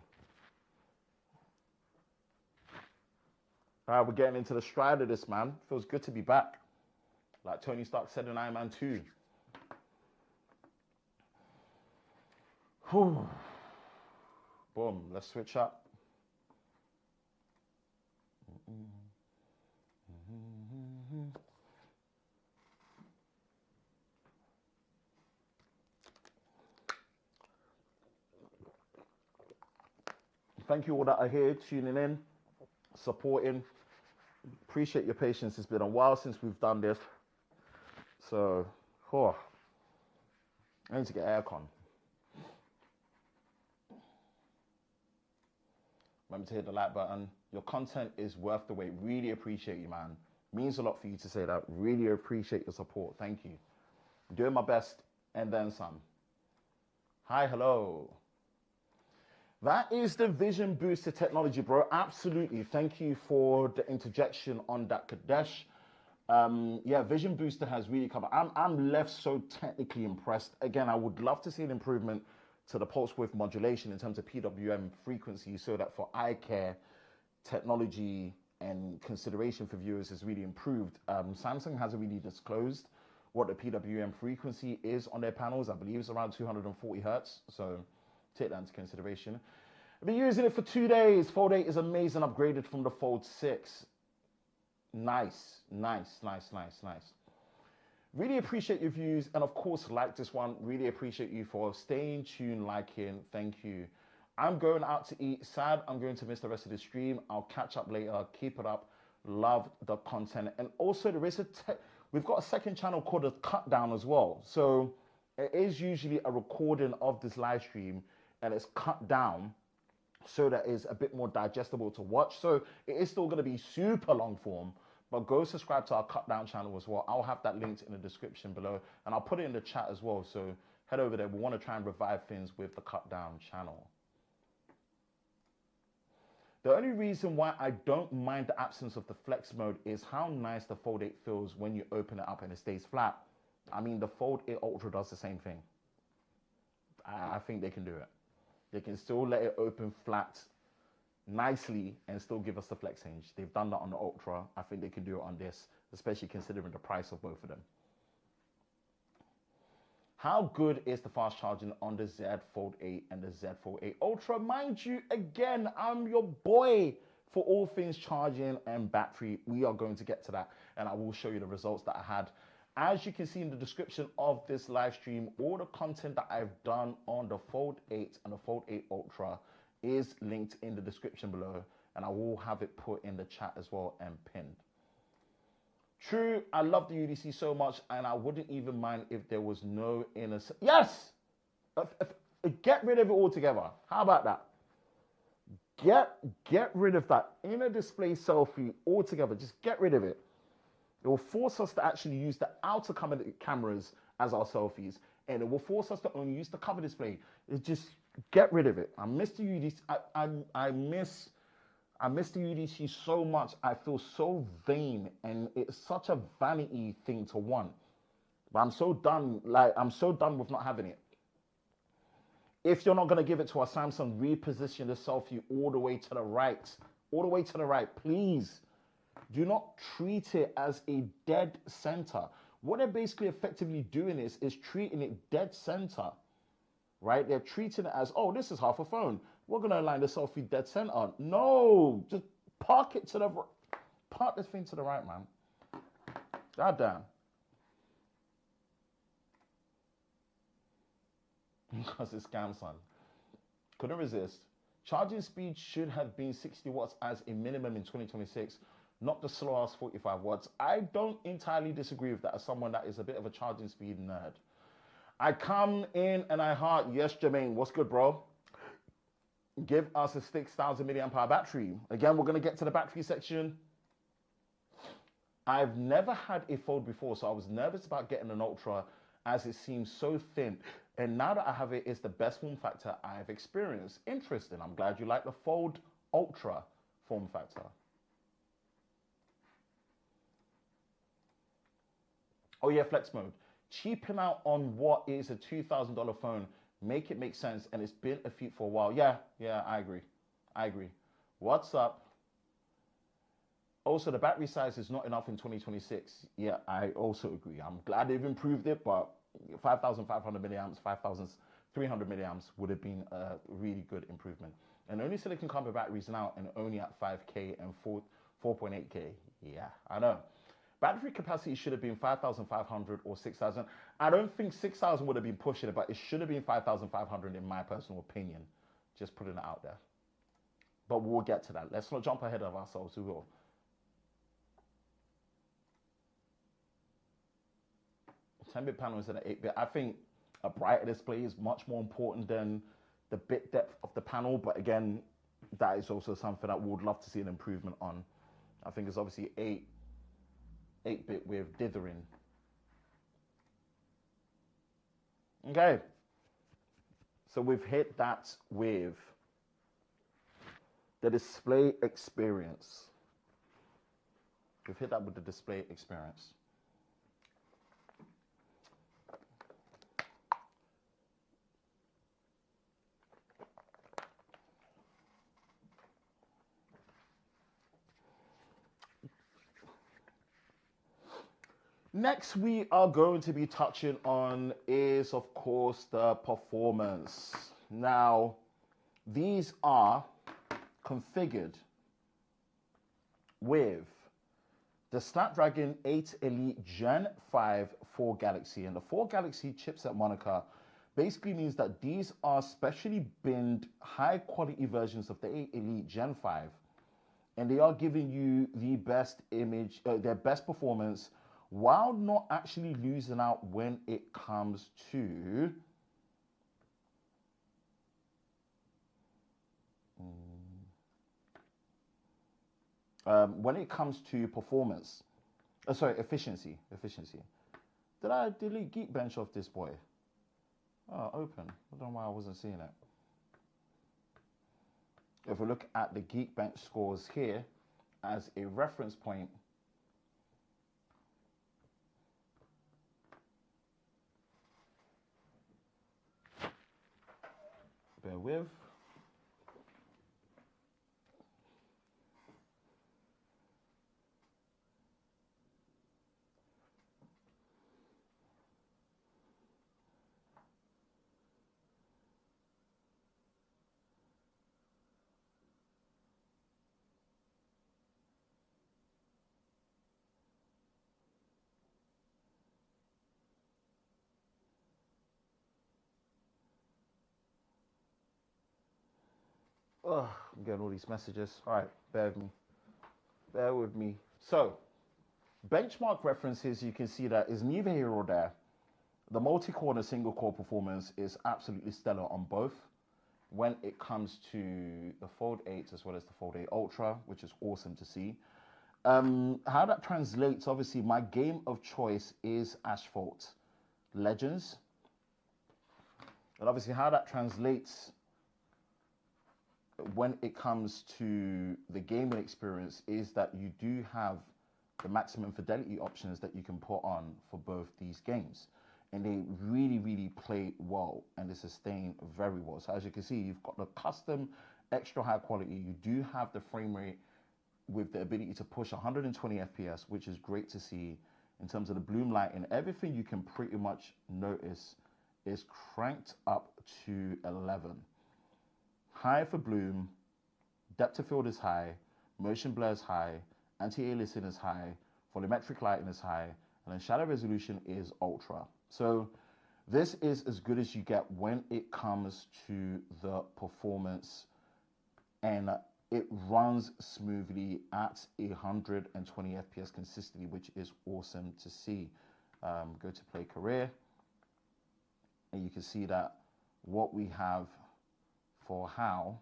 All right, we're getting into the stride of this, man. Feels good to be back. Like Tony Stark said in Iron Man 2. Whew. Boom, let's switch up. Thank you all that are here, tuning in, supporting. Appreciate your patience. It's been a while since we've done this. So, I need to get aircon. Remember to hit the like button. Your content is worth the wait. Really appreciate you, man. Means a lot for you to say that. Really appreciate your support. Thank you. I'm doing my best and then some. Hi, hello. That is the Vision Booster technology, bro. Absolutely. Thank you for the interjection on that, Kadesh. Yeah, Vision Booster has really come. I'm left so technically impressed. Again, I would love to see an improvement to the pulse width modulation in terms of PWM frequency, so that for eye care, technology and consideration for viewers is really improved. Samsung hasn't really disclosed what the PWM frequency is on their panels. I believe it's around 240 hertz. So take that into consideration. I've been using it for 2 days. Fold 8 is amazing, upgraded from the Fold 6. Nice, nice, nice, nice, nice. Really appreciate your views, and of course, like this one. Really appreciate you for staying tuned, liking. Thank you. I'm going out to eat. Sad I'm going to miss the rest of the stream. I'll catch up later. Keep it up. Love the content. And also, there is we've got a second channel called The Cut Down as well. So it is usually a recording of this live stream, and it's cut down so that it's a bit more digestible to watch. So it is still going to be super long form, but go subscribe to our Cut Down channel as well. I'll have that linked in the description below, and I'll put it in the chat as well. So head over there. We want to try and revive things with the Cut Down channel. The only reason why I don't mind the absence of the flex mode is how nice the Fold 8 feels when you open it up and it stays flat. I mean, the Fold 8 Ultra does the same thing. I think they can do it. They can still let it open flat nicely and still give us the flex hinge. They've done that on the Ultra. I think they can do it on this, especially considering the price of both of them. How good is the fast charging on the Z Fold 8 and the Z Fold 8 Ultra? Mind you, again, I'm your boy for all things charging and battery. We are going to get to that, and I will show you the results that I had. As you can see in the description of this live stream, all the content that I've done on the Fold 8 and the Fold 8 Ultra is linked in the description below, and I will have it put in the chat as well and pinned. True, I love the UDC so much, and I wouldn't even mind if there was no inner... Yes! Get rid of it altogether. How about that? Get rid of that inner display selfie altogether. Just get rid of it. It will force us to actually use the outer cameras as our selfies, and it will force us to only use the cover display. It's just, get rid of it. I miss the UDC. I miss the UDC so much. I feel so vain, and it's such a vanity thing to want. But I'm so done. Like, I'm so done with not having it. If you're not going to give it to us, Samsung, reposition the selfie all the way to the right. All the way to the right, please. Do not treat it as a dead center. What they're basically effectively doing is treating it dead center, right? They're treating it as, oh, this is half a phone. We're going to align the selfie dead center. No, just park this thing to the right, man. God damn. Because it's Samsung. Couldn't resist. Charging speed should have been 60 watts as a minimum in 2026, not the slow ass 45 watts. I don't entirely disagree with that as someone that is a bit of a charging speed nerd. I come in and I heart, yes, Jermaine, what's good, bro? Give us a 6,000 milliamp hour battery. Again, we're going to get to the battery section. I've never had a Fold before, so I was nervous about getting an Ultra as it seems so thin. And now that I have it, it's the best form factor I've experienced. Interesting. I'm glad you like the Fold Ultra form factor. Oh yeah, flex mode. Cheaping out on what is a $2,000 phone. Make it make sense. And it's been a feat for a while. Yeah, I agree. What's up? Also, the battery size is not enough in 2026. Yeah, I also agree. I'm glad they've improved it, but 5,500 milliamps, 5,300 milliamps would have been a really good improvement. And only silicon carbon batteries now and only at 5K and 4.8K. Yeah, I know. Battery capacity should have been 5,500 or 6,000. I don't think 6,000 would have been pushing it, but it should have been 5,500 in my personal opinion. Just putting it out there. But we'll get to that. Let's not jump ahead of ourselves, we will. 10-bit panels and an 8-bit. I think a brighter display is much more important than the bit depth of the panel. But again, that is also something that we would love to see an improvement on. I think it's obviously 8-bit with dithering. Okay. So we've hit that with the display experience. We've hit that with the display experience. Next, we are going to be touching on is, of course, the performance. Now, these are configured with the Snapdragon 8 Elite Gen 5 4 Galaxy. And the 4 Galaxy chipset moniker basically means that these are specially binned high-quality versions of the 8 Elite Gen 5. And they are giving you the best image, their best performance, while not actually losing out when it comes to performance. Efficiency. Did I delete Geekbench off this boy? Oh, open. I don't know why I wasn't seeing it. If we look at the Geekbench scores here as a reference point, bear with. Oh, I'm getting all these messages. All right, bear with me. So, benchmark references, you can see that is neither here or there. The multi-core and single core performance is absolutely stellar on both when it comes to the Fold 8 as well as the Fold 8 Ultra, which is awesome to see. How that translates, obviously, my game of choice is Asphalt Legends. And obviously how that translates when it comes to the gaming experience is that you do have the maximum fidelity options that you can put on for both these games. and they really, really play well and they sustain very well. So as you can see, you've got the custom extra high quality. You do have the frame rate with the ability to push 120 FPS, which is great to see. In terms of the bloom light and everything, you can pretty much notice is cranked up to 11. High for bloom, depth of field is high, motion blur is high, anti-aliasing is high, volumetric lighting is high, and then shadow resolution is ultra. So this is as good as you get when it comes to the performance, and it runs smoothly at 120 FPS consistently, which is awesome to see. Go to play career, and you can see that what we have for how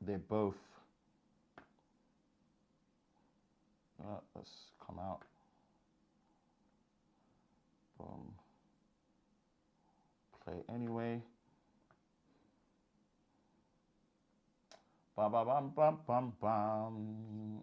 they're both, let's come out, boom, play anyway, bam bam bam bam bam bam,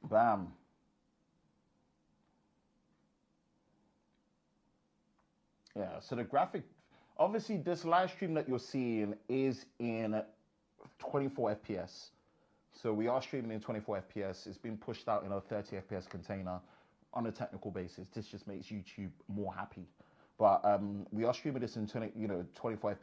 bam. Yeah, so the graphic, obviously this live stream that you're seeing is in 24 FPS. So we are streaming in 24 FPS. It's been pushed out in a 30 FPS container on a technical basis. This just makes YouTube more happy. But we are streaming this in 24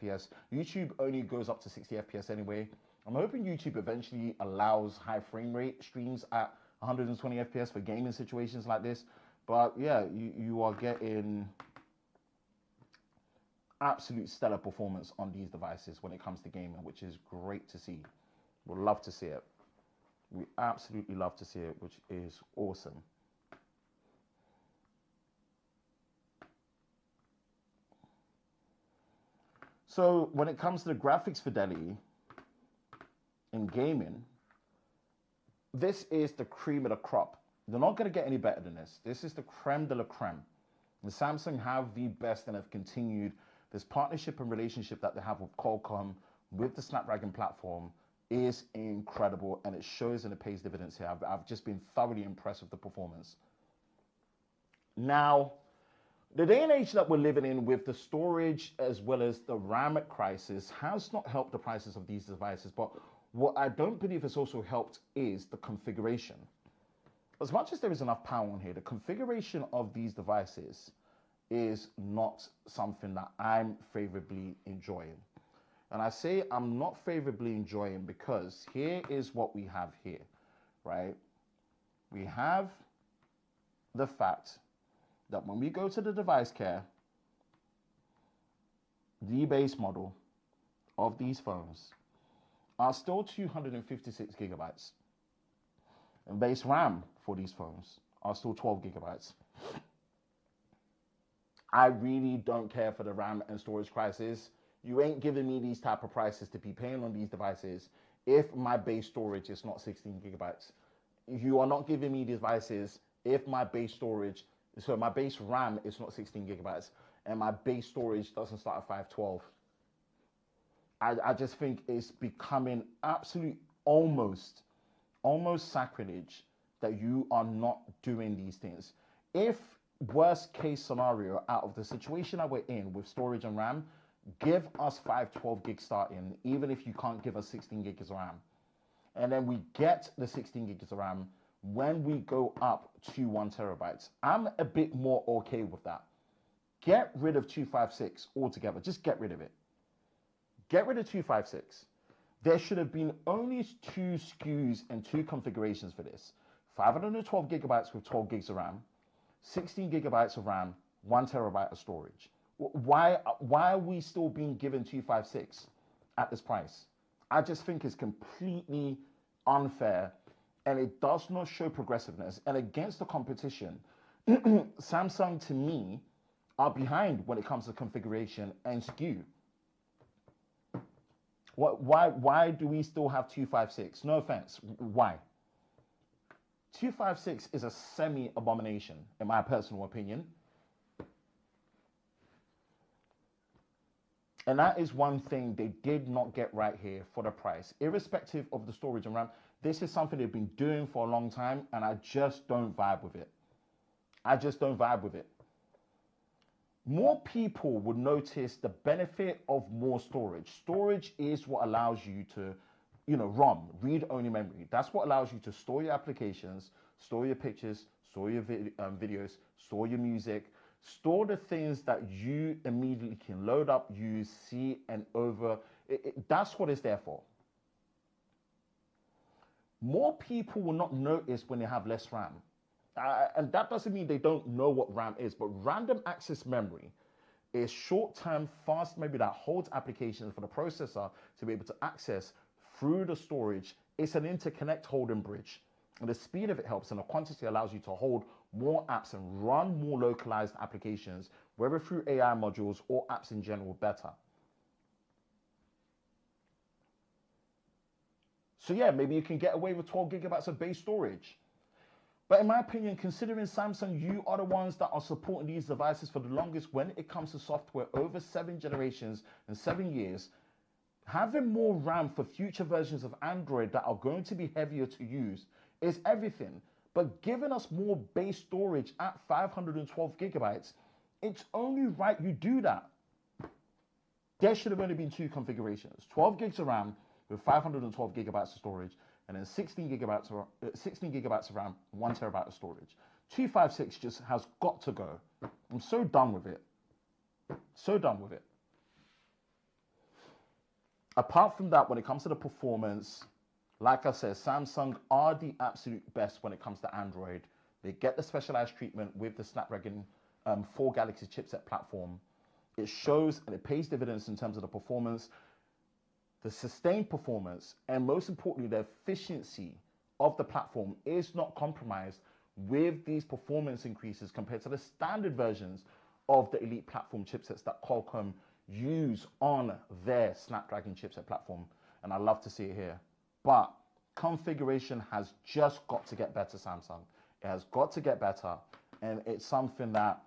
FPS. YouTube only goes up to 60 FPS anyway. I'm hoping YouTube eventually allows high frame rate streams at 120 FPS for gaming situations like this. But yeah, you are getting absolute stellar performance on these devices when it comes to gaming, which is great to see. We'd love to see it. We absolutely love to see it, which is awesome. So when it comes to the graphics fidelity in gaming, this is the cream of the crop. They're not going to get any better than this. This is the creme de la creme. And Samsung have the best and have continued this partnership and relationship that they have with Qualcomm, with the Snapdragon platform, is incredible, and it shows and it pays dividends here. I've just been thoroughly impressed with the performance. Now, the day and age that we're living in with the storage as well as the RAM crisis has not helped the prices of these devices, but what I don't believe has also helped is the configuration. As much as there is enough power on here, the configuration of these devices is not something that I'm favorably enjoying. And I say I'm not favorably enjoying because here is what we have here, right? We have the fact that when we go to the device care, the base model of these phones are still 256 gigabytes. And base RAM for these phones are still 12 gigabytes. I really don't care for the RAM and storage crisis. You ain't giving me these type of prices to be paying on these devices if my base storage is not 16 gigabytes. You are not giving me devices if my base storage, so my base RAM is not 16 gigabytes and my base storage doesn't start at 512. I just think it's becoming absolute almost sacrilege that you are not doing these things. If worst case scenario out of the situation that we're in with storage and RAM, give us 512 gig starting, even if you can't give us 16 gigs of RAM. And then we get the 16 gigs of RAM when we go up to 1 terabyte. I'm a bit more okay with that. Get rid of 256 altogether. Just get rid of it. Get rid of 256. There should have been only 2 SKUs and 2 configurations for this. 512 gigabytes with 12 gigs of RAM, 16 gigabytes of RAM, 1 terabyte of storage. Why are we still being given 256 at this price? I just think it's completely unfair, and it does not show progressiveness. And against the competition, Samsung, to me, are behind when it comes to configuration and SKU. Why do we still have 256? No offense. Why? 256 is a semi-abomination, in my personal opinion. And that is one thing they did not get right here for the price. Irrespective of the storage and RAM, this is something they've been doing for a long time, and I just don't vibe with it. I just don't vibe with it. More people would notice the benefit of more storage. Storage is what allows you to, ROM, read-only memory. That's what allows you to store your applications, store your pictures, store your videos, store your music, store the things that you immediately can load up, use, see, and over. That's what it's there for. More people will not notice when they have less RAM. And that doesn't mean they don't know what RAM is, but random access memory is short-term fast memory that holds applications for the processor to be able to access through the storage. It's an interconnect holding bridge. And the speed of it helps, and the quantity allows you to hold more apps and run more localized applications, whether through AI modules or apps in general, better. So yeah, maybe you can get away with 12 gigabytes of base storage. But in my opinion, considering Samsung, you are the ones that are supporting these devices for the longest when it comes to software, over 7 generations and 7 years, having more RAM for future versions of Android that are going to be heavier to use is everything. But giving us more base storage at 512 gigabytes, it's only right you do that. There should have only been 2 configurations, 12 gigs of RAM with 512 gigabytes of storage, and then 16 gigabytes of RAM, 1 terabyte of storage. 256 just has got to go. I'm so done with it. So done with it. Apart from that, when it comes to the performance, like I said, Samsung are the absolute best when it comes to Android. They get the specialized treatment with the Snapdragon 4 Galaxy chipset platform. It shows and it pays dividends in terms of the performance, the sustained performance, and most importantly, the efficiency of the platform is not compromised with these performance increases compared to the standard versions of the Elite platform chipsets that Qualcomm use on their Snapdragon chipset platform. And I love to see it here. But configuration has just got to get better, Samsung. It has got to get better. And it's something that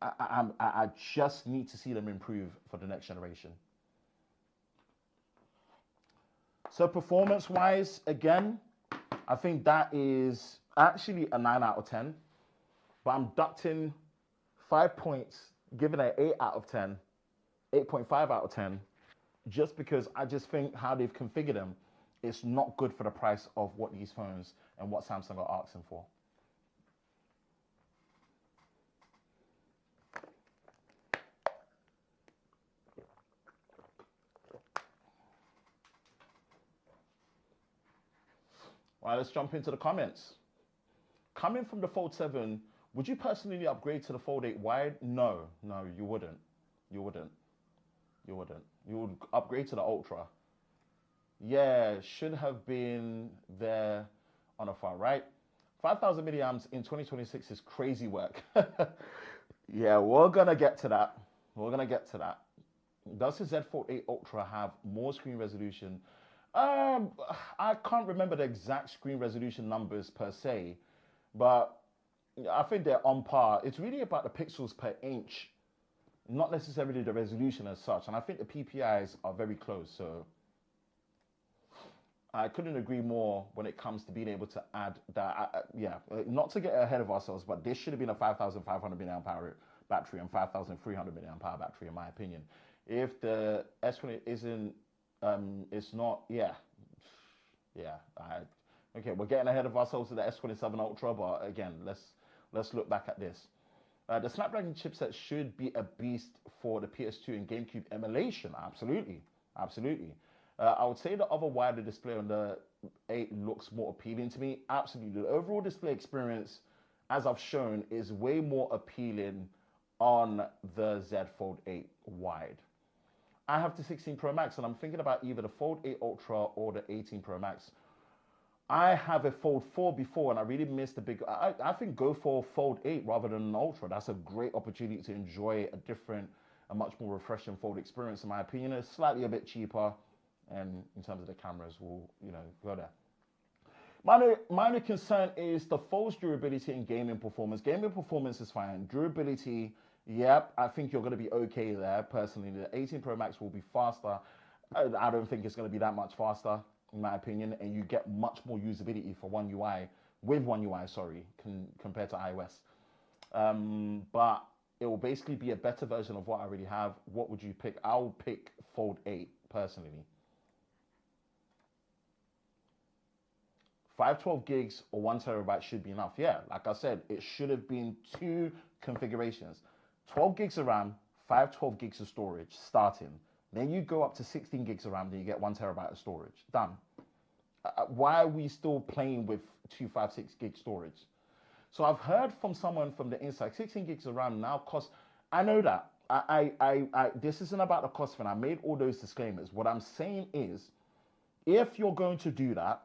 I just need to see them improve for the next generation. So performance-wise, again, I think that is actually a 9 out of 10. But I'm ducting 5 points, giving it an 8 out of 10, 8.5 out of 10, just because I just think how they've configured them, it's not good for the price of what these phones and what Samsung are asking for. All right, let's jump into the comments. Coming from the Fold 7, would you personally upgrade to the Fold 8 wide? No, you wouldn't. You wouldn't. You wouldn't. You would upgrade to the Ultra. Yeah, should have been there on the far right. 5,000 milliamps in 2026 is crazy work. Yeah, we're going to get to that. We're going to get to that. Does the Z Fold 8 Ultra have more screen resolution? I can't remember the exact screen resolution numbers per se, but I think they're on par. It's really about the pixels per inch, not necessarily the resolution as such. And I think the PPIs are very close. So I couldn't agree more when it comes to being able to add that. Not to get ahead of ourselves, but this should have been a 5,500 milliamp hour battery and 5,300 milliamp hour battery, in my opinion. If the S20 isn't, it's not, okay, we're getting ahead of ourselves with the S27 Ultra, but again, let's look back at this. The Snapdragon chipset should be a beast for the PS2 and GameCube emulation. Absolutely. I would say the other wider display on the 8 looks more appealing to me. Absolutely. The overall display experience, as I've shown, is way more appealing on the Z Fold 8 wide. I have the 16 Pro Max, and I'm thinking about either the Fold 8 Ultra or the 18 Pro Max. I have a Fold 4 before, and I really missed the big... I think go for Fold 8 rather than an Ultra. That's a great opportunity to enjoy a different, a much more refreshing Fold experience, in my opinion. It's slightly a bit cheaper, and in terms of the cameras, we'll, go there. My only concern is the false durability in gaming performance. Gaming performance is fine. Durability, yep, I think you're going to be okay there. Personally, the 18 Pro Max will be faster. I don't think it's going to be that much faster, in my opinion, and you get much more usability for One UI with One UI, sorry, compared to iOS. But it will basically be a better version of what I already have. What would you pick? I'll pick Fold 8 personally. 512 gigs or 1 terabyte should be enough. Yeah, like I said, it should have been two configurations: 12 gigs of RAM, 512 gigs of storage starting. Then you go up to 16 gigs of RAM, then you get 1 terabyte of storage. Done. Why are we still playing with 256 gig storage? So I've heard from someone from the inside, 16 gigs of RAM now costs. I know that. This isn't about the cost, and I made all those disclaimers. What I'm saying is, if you're going to do that,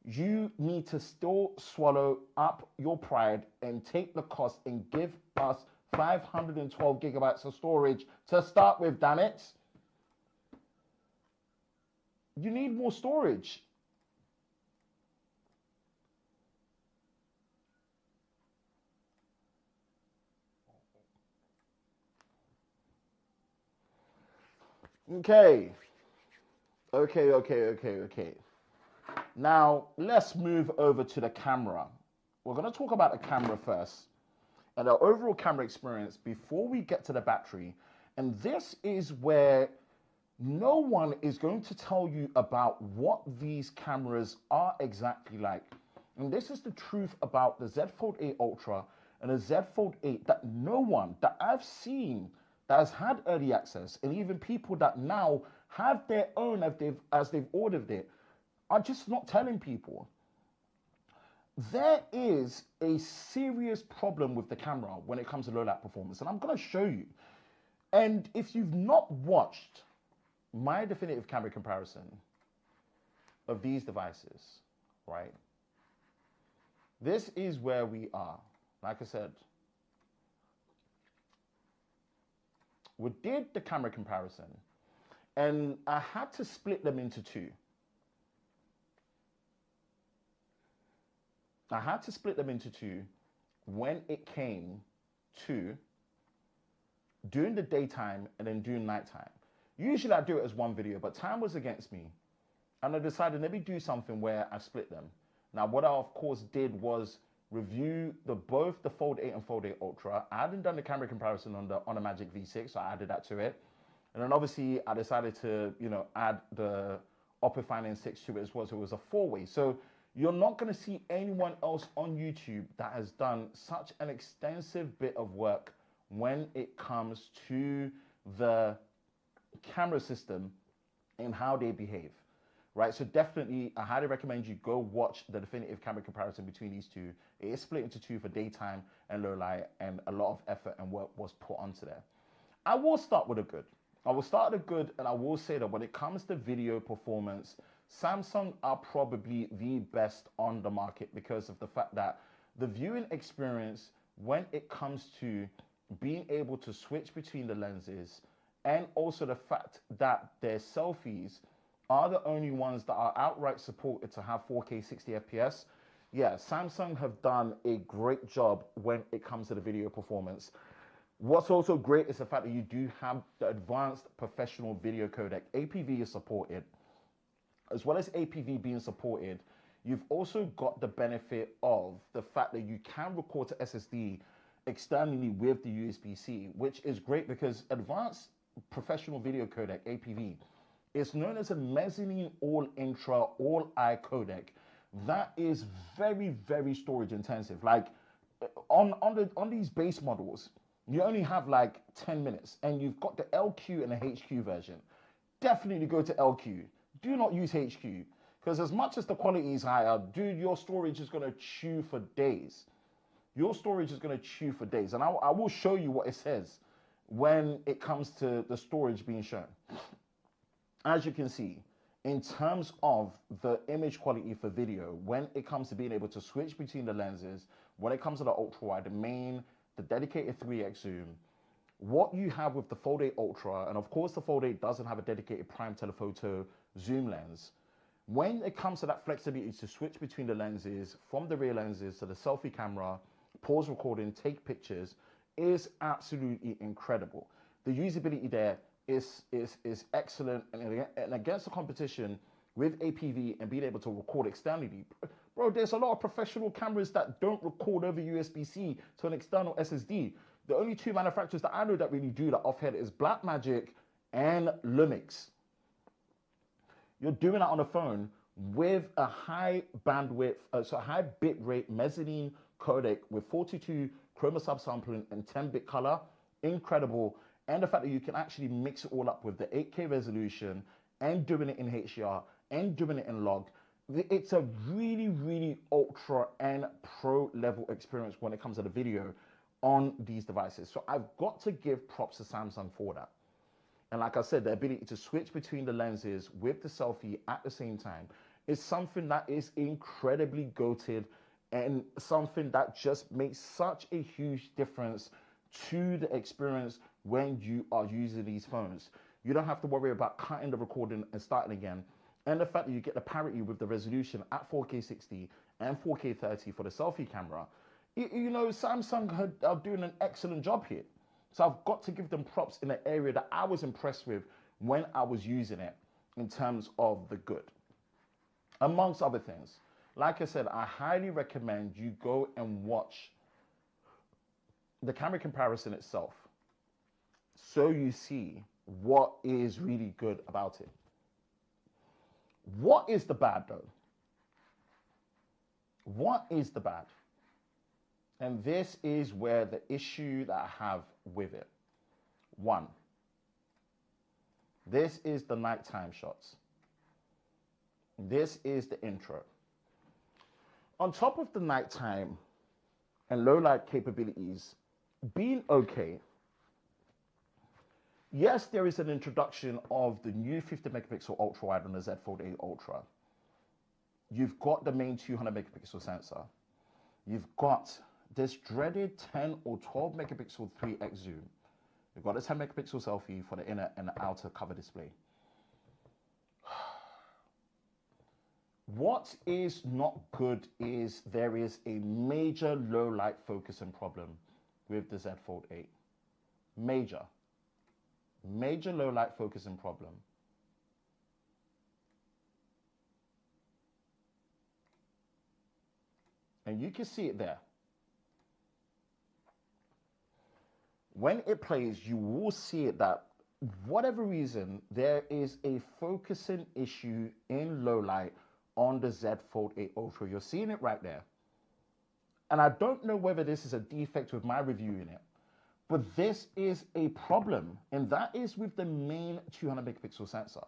you need to still swallow up your pride and take the cost and give us 512 gigabytes of storage to start with, damn it. You need more storage. Okay. Okay. Now, let's move over to the camera. We're going to talk about the camera first and the overall camera experience before we get to the battery. And this is where no one is going to tell you about what these cameras are exactly like. And this is the truth about the Z Fold 8 Ultra and the Z Fold 8 that no one that I've seen that has had early access, and even people that now have their own as they've ordered it, are just not telling people. There is a serious problem with the camera when it comes to low light performance, and I'm going to show you. And if you've not watched my definitive camera comparison of these devices, right? This is where we are. Like I said, we did the camera comparison, and I had to split them into two. I had to split them into two when it came to doing the daytime and then doing nighttime. Usually I do it as one video, but time was against me. And I decided, let me do something where I split them. Now, what I of course did was review both the Fold 8 and Fold 8 Ultra. I hadn't done the camera comparison on the Magic V6, so I added that to it. And then obviously I decided to, add the Optifine N6 to it as well. So it was a four-way. So you're not going to see anyone else on YouTube that has done such an extensive bit of work when it comes to the camera system and how they behave, right? So definitely, I highly recommend you go watch the definitive camera comparison between these two. It is split into two for daytime and low light, and a lot of effort and work was put onto there. I will start with a good. I will start with a good, and I will say that when it comes to video performance, Samsung are probably the best on the market because of the fact that the viewing experience, when it comes to being able to switch between the lenses, and also the fact that their selfies are the only ones that are outright supported to have 4K 60 FPS. Yeah, Samsung have done a great job when it comes to the video performance. What's also great is the fact that you do have the advanced professional video codec. APV is supported. As well as APV being supported, you've also got the benefit of the fact that you can record to SSD externally with the USB-C, which is great because advanced professional video codec, APV, is known as a mezzanine all-intra, all-eye codec. That is very, very storage intensive. Like on these base models, you only have like 10 minutes and you've got the LQ and the HQ version. Definitely go to LQ. Do not use HQ because as much as the quality is higher, dude, your storage is going to chew for days. Your storage is going to chew for days. And I will show you what it says when it comes to the storage being shown. As you can see, in terms of the image quality for video, when it comes to being able to switch between the lenses, when it comes to the ultra wide, the main, the dedicated 3x zoom, what you have with the Fold 8 Ultra, and of course the Fold 8 doesn't have a dedicated prime telephoto zoom lens, When it comes to that flexibility to switch between the lenses, from the rear lenses to the selfie camera, pause recording, take pictures, is absolutely incredible. The usability there is excellent, and against the competition with APV and being able to record externally, bro, there's a lot of professional cameras that don't record over USB-C to an external SSD. The only two manufacturers that I know that really do that off-head is Blackmagic and Lumix. You're doing that on a phone with a high bandwidth, so a high bit rate mezzanine codec with 42 chroma subsampling and 10-bit color. Incredible. And the fact that you can actually mix it all up with the 8K resolution and doing it in HDR and doing it in log. It's a really, really ultra and pro level experience when it comes to the video on these devices. So I've got to give props to Samsung for that. And like I said, the ability to switch between the lenses with the selfie at the same time is something that is incredibly goated and something that just makes such a huge difference to the experience when you are using these phones. You don't have to worry about cutting the recording and starting again. And the fact that you get the parity with the resolution at 4K 60 and 4K 30 for the selfie camera, you know, Samsung are doing an excellent job here. So I've got to give them props in an area that I was impressed with when I was using it in terms of the good. Amongst other things, like I said, I highly recommend you go and watch the camera comparison itself so you see what is really good about it. What is the bad though? What is the bad? And this is where the issue that I have with it. One, this is the nighttime shots. This is the intro. On top of the nighttime and low light capabilities being okay, yes, there is an introduction of the new 50 megapixel ultra wide on the Z Fold 8 Ultra. You've got the main 200 megapixel sensor. You've got this dreaded 10 or 12 megapixel 3x zoom. You've got a 10 megapixel selfie for the inner and the outer cover display. What is not good is there is a major low light focusing problem with the Z Fold 8. Major low light focusing problem. And you can see it there. When it plays, you will see it that whatever reason, there is a focusing issue in low light on the Z Fold 8 Ultra. You're seeing it right there. And I don't know whether this is a defect with my reviewing it, but this is a problem. And that is with the main 200 megapixel sensor.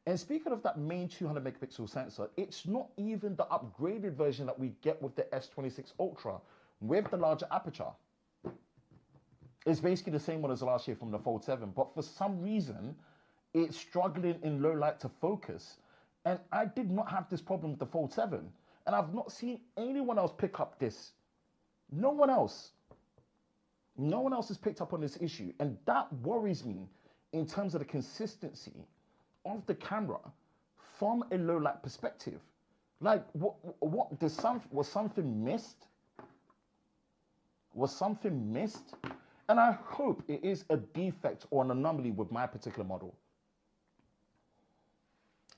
And speaking of that main 200 megapixel sensor, it's not even the upgraded version that we get with the S26 Ultra with the larger aperture. It's basically the same one as last year from the Fold 7, but for some reason, it's struggling in low light to focus. And I did not have this problem with the Fold 7. And I've not seen anyone else pick up this. No one else. No one else has picked up on this issue. And that worries me in terms of the consistency of the camera from a low light perspective. Like, was something missed? Was something missed? And I hope it is a defect or an anomaly with my particular model.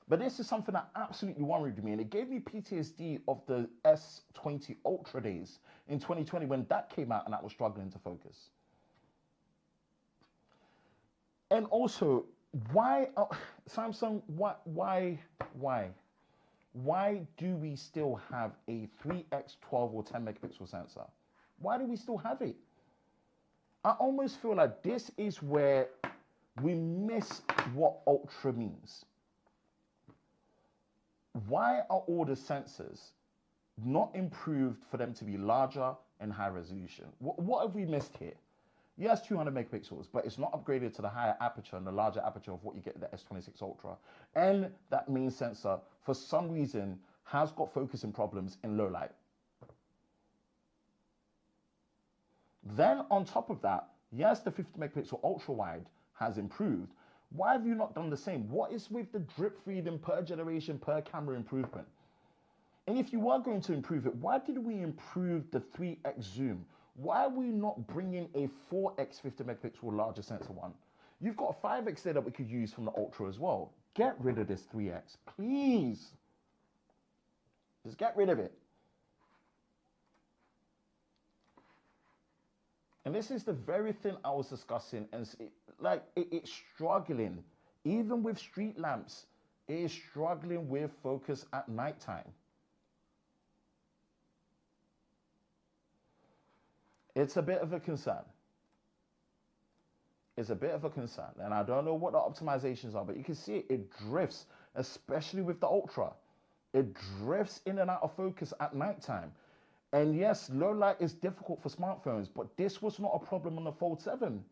But this is something that absolutely worried me, and it gave me PTSD of the S20 Ultra days in 2020 when that came out and I was struggling to focus. And also, why, Samsung, why do we still have a 3x 12 or 10 megapixel sensor? Why do we still have it? I almost feel like this is where we miss what ultra means. Why are all the sensors not improved for them to be larger and high resolution? What have we missed here? Yes, 200 megapixels, but it's not upgraded to the higher aperture and the larger aperture of what you get in the S26 Ultra. And that main sensor, for some reason, has got focusing problems in low light. Then on top of that, yes, the 50 megapixel ultra wide has improved, Why have you not done the same? What is with the drip feeding per generation, per camera improvement? And if you were going to improve it, why did we improve the 3x zoom? Why are we not bringing a 4x 50 megapixel larger sensor one? You've got a 5x there that we could use from the Ultra as well. Get rid of this 3x, please. Just get rid of it. And this is the very thing I was discussing, and it's struggling. Even with street lamps, it is struggling with focus at nighttime. It's a bit of a concern. It's a bit of a concern. And I don't know what the optimizations are, but you can see it drifts, especially with the Ultra. It drifts in and out of focus at nighttime. And yes, low light is difficult for smartphones, but this was not a problem on the Fold 7.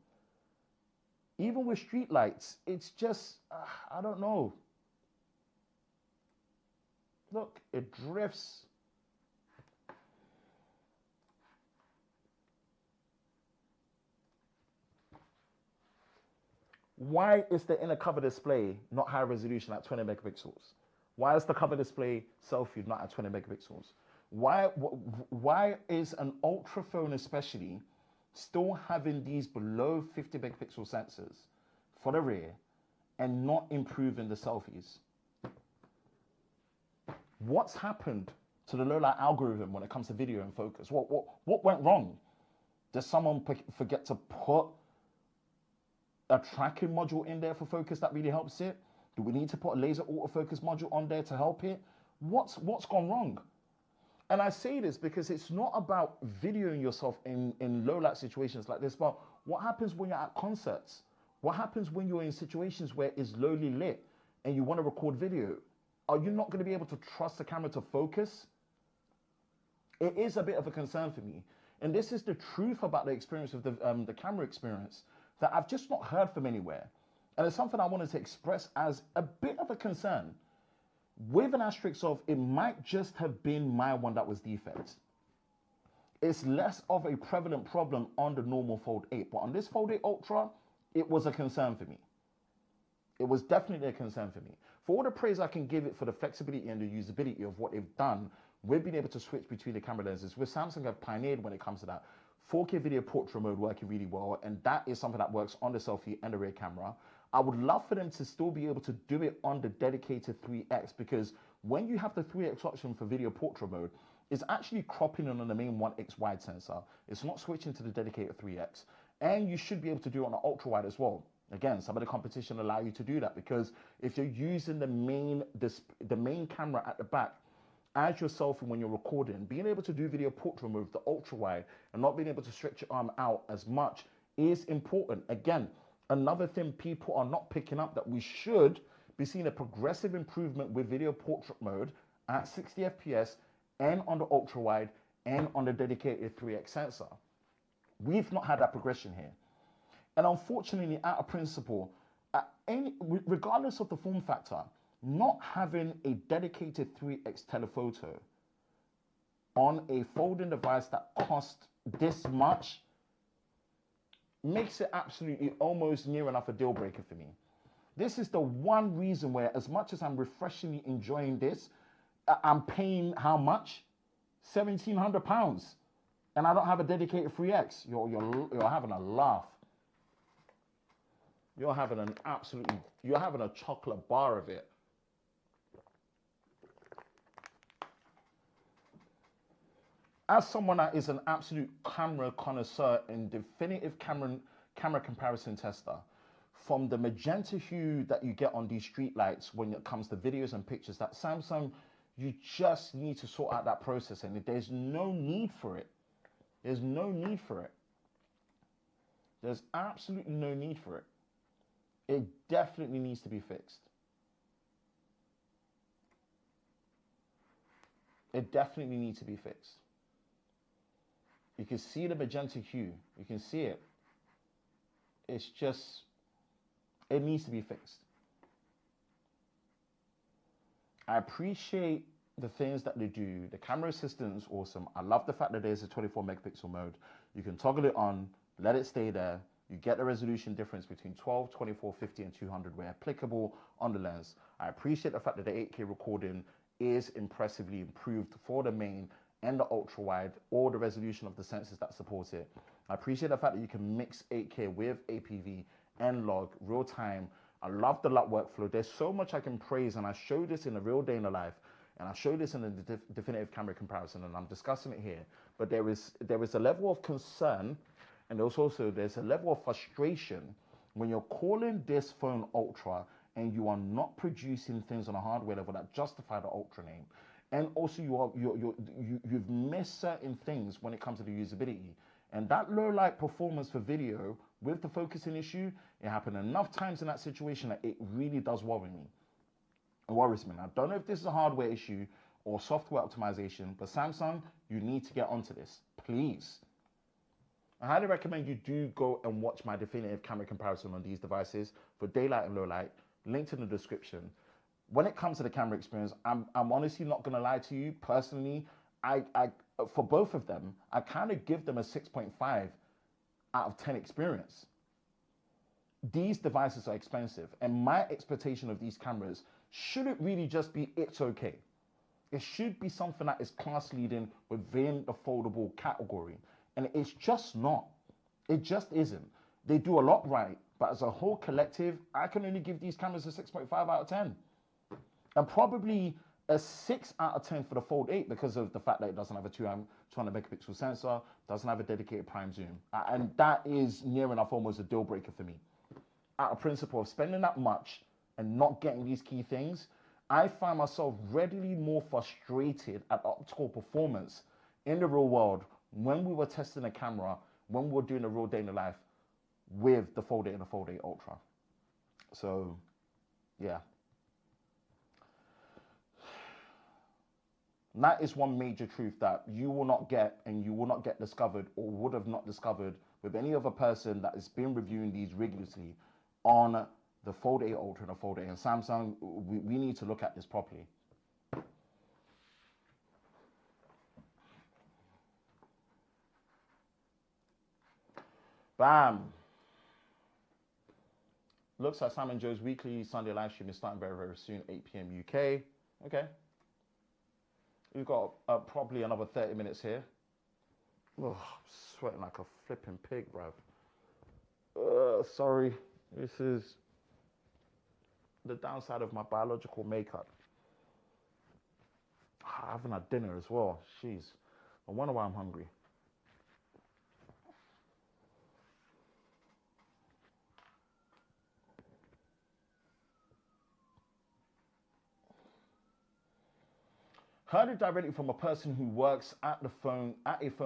Even with street lights, it's just, I don't know. Look, it drifts. Why is the inner cover display not high resolution at 20 megapixels? Why is the cover display selfie not at 20 megapixels? Why is an Ultra phone especially still having these below 50 megapixel sensors for the rear and not improving the selfies? What's happened to the low light algorithm when it comes to video and focus? What went wrong? Did someone forget to put a tracking module in there for focus that really helps it? Do we need to put a laser autofocus module on there to help it? What's gone wrong? And I say this because it's not about videoing yourself in low light situations like this, but what happens when you're at concerts? What happens when you're in situations where it's lowly lit and you want to record video? Are you not going to be able to trust the camera to focus? It is a bit of a concern for me. And this is the truth about the experience of the camera experience that I've just not heard from anywhere. And it's something I wanted to express as a bit of a concern, with an asterisk of it might just have been my one that was defect. It's less of a prevalent problem on the normal Fold 8, but on this Fold 8 Ultra, it was a concern for me. It was definitely a concern for me. For all the praise I can give it for the flexibility and the usability of what they've done, we've been able to switch between the camera lenses, which Samsung have pioneered when it comes to that. 4K video portrait mode working really well, and that is something that works on the selfie and the rear camera. I would love for them to still be able to do it on the dedicated 3x, because when you have the 3x option for video portrait mode, it's actually cropping in on the main 1x wide sensor. It's not switching to the dedicated 3x. And you should be able to do it on the ultra wide as well. Again, some of the competition allow you to do that, because if you're using the main camera at the back as your selfie when you're recording, being able to do video portrait mode with the ultra wide and not being able to stretch your arm out as much is important. Again, another thing people are not picking up, that we should be seeing a progressive improvement with video portrait mode at 60 FPS and on the ultra wide and on the dedicated 3x sensor. We've not had that progression here. And unfortunately, out of principle, regardless of the form factor, not having a dedicated 3x telephoto on a folding device that costs this much makes it absolutely almost near enough a deal breaker for me. This is the one reason where, as much as I'm refreshingly enjoying this, I'm paying how much? £1,700. And I don't have a dedicated 3x. You're having a laugh. You're having a chocolate bar of it. As someone that is an absolute camera connoisseur and definitive camera comparison tester, from the magenta hue that you get on these street lights when it comes to videos and pictures, that Samsung, you just need to sort out that process, and there's no need for it. There's no need for it. There's absolutely no need for it. It definitely needs to be fixed. It definitely needs to be fixed. You can see the magenta hue. You can see it. It's just, it needs to be fixed. I appreciate the things that they do. The camera assistant is awesome. I love the fact that there's a 24 megapixel mode. You can toggle it on, let it stay there. You get the resolution difference between 12, 24, 50, and 200 where applicable on the lens. I appreciate the fact that the 8K recording is impressively improved for the main and the ultra wide, or the resolution of the sensors that support it. I appreciate the fact that you can mix 8K with APV and log real time. I love the LUT workflow. There's so much I can praise, and I show this in a real day in the life, and I show this in the definitive camera comparison, and I'm discussing it here. But there is a level of concern, and there's a level of frustration when you're calling this phone ultra and you are not producing things on a hardware level that justify the ultra name. And also you've missed certain things when it comes to the usability. And that low light performance for video with the focusing issue, it happened enough times in that situation that it really does worry me. It worries me. I don't know if this is a hardware issue or software optimization, but Samsung, you need to get onto this, please. I highly recommend you do go and watch my definitive camera comparison on these devices for daylight and low light, linked in the description. When it comes to the camera experience, I'm honestly not gonna lie to you. Personally, I for both of them, I kind of give them a 6.5 out of 10 experience. These devices are expensive, and my expectation of these cameras shouldn't really just be it's okay. It should be something that is class leading within the foldable category, and it's just not. It just isn't. They do a lot right, but as a whole collective, I can only give these cameras a 6.5 out of 10. And probably a 6 out of 10 for the Fold 8 because of the fact that it doesn't have a 200 megapixel sensor, doesn't have a dedicated prime zoom. And that is near enough almost a deal breaker for me. Out of principle of spending that much and not getting these key things, I find myself readily more frustrated at optical performance in the real world when we were testing a camera, when we were doing a real day in the life with the Fold 8 and the Fold 8 Ultra. So, yeah. And that is one major truth that you will not get, and you will not get discovered or would have not discovered with any other person that has been reviewing these rigorously on the Fold 8 Ultra and the Fold 8. And Samsung, we need to look at this properly. Bam. Looks like Sam and Joe's weekly Sunday live stream is starting very, very soon, 8 p.m. UK. Okay. We've got probably another 30 minutes here. Oh, I'm sweating like a flipping pig, bruv. Sorry. This is the downside of my biological makeup. I haven't had dinner as well. Jeez. I wonder why I'm hungry. Heard it directly from a person who works at a phone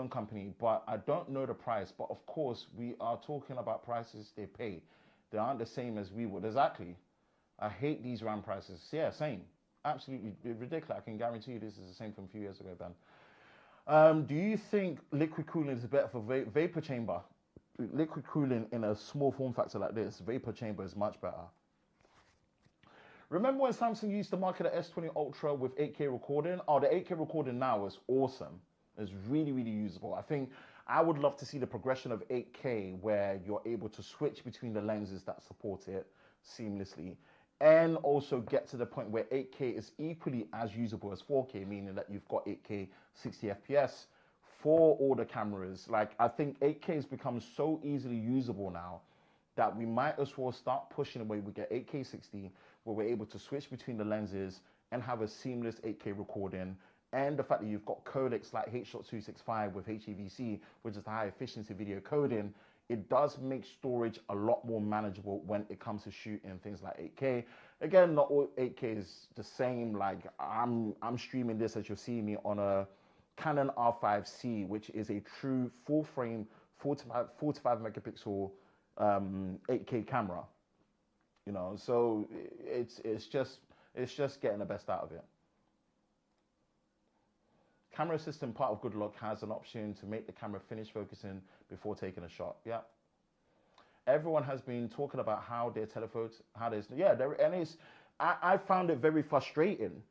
company, but I don't know the price. But of course, we are talking about prices they pay. They aren't the same as we would. Exactly. I hate these RAM prices. Yeah, same. Absolutely ridiculous. I can guarantee you this is the same from a few years ago, Ben. Do you think liquid cooling is better for vapor chamber? Liquid cooling in a small form factor like this, vapor chamber is much better. Remember when Samsung used to market the S20 Ultra with 8K recording? Oh, the 8K recording now is awesome. It's really, really usable. I think I would love to see the progression of 8K where you're able to switch between the lenses that support it seamlessly, and also get to the point where 8K is equally as usable as 4K, meaning that you've got 8K 60 FPS for all the cameras. Like, I think 8K has become so easily usable now that we might as well start pushing away. We get 8K 60, where we're able to switch between the lenses and have a seamless 8K recording. And the fact that you've got codecs like H.265 with HEVC, which is the high efficiency video coding, it does make storage a lot more manageable when it comes to shooting things like 8K. Again, not all 8K is the same. Like, I'm streaming this as you're seeing me on a Canon R5C, which is a true full frame 45 megapixel 8K camera, you know, so it's just getting the best out of it. Camera assistant part of Good Lock has an option to make the camera finish focusing before taking a shot. Yeah, everyone has been talking about how their telephones, I found it very frustrating.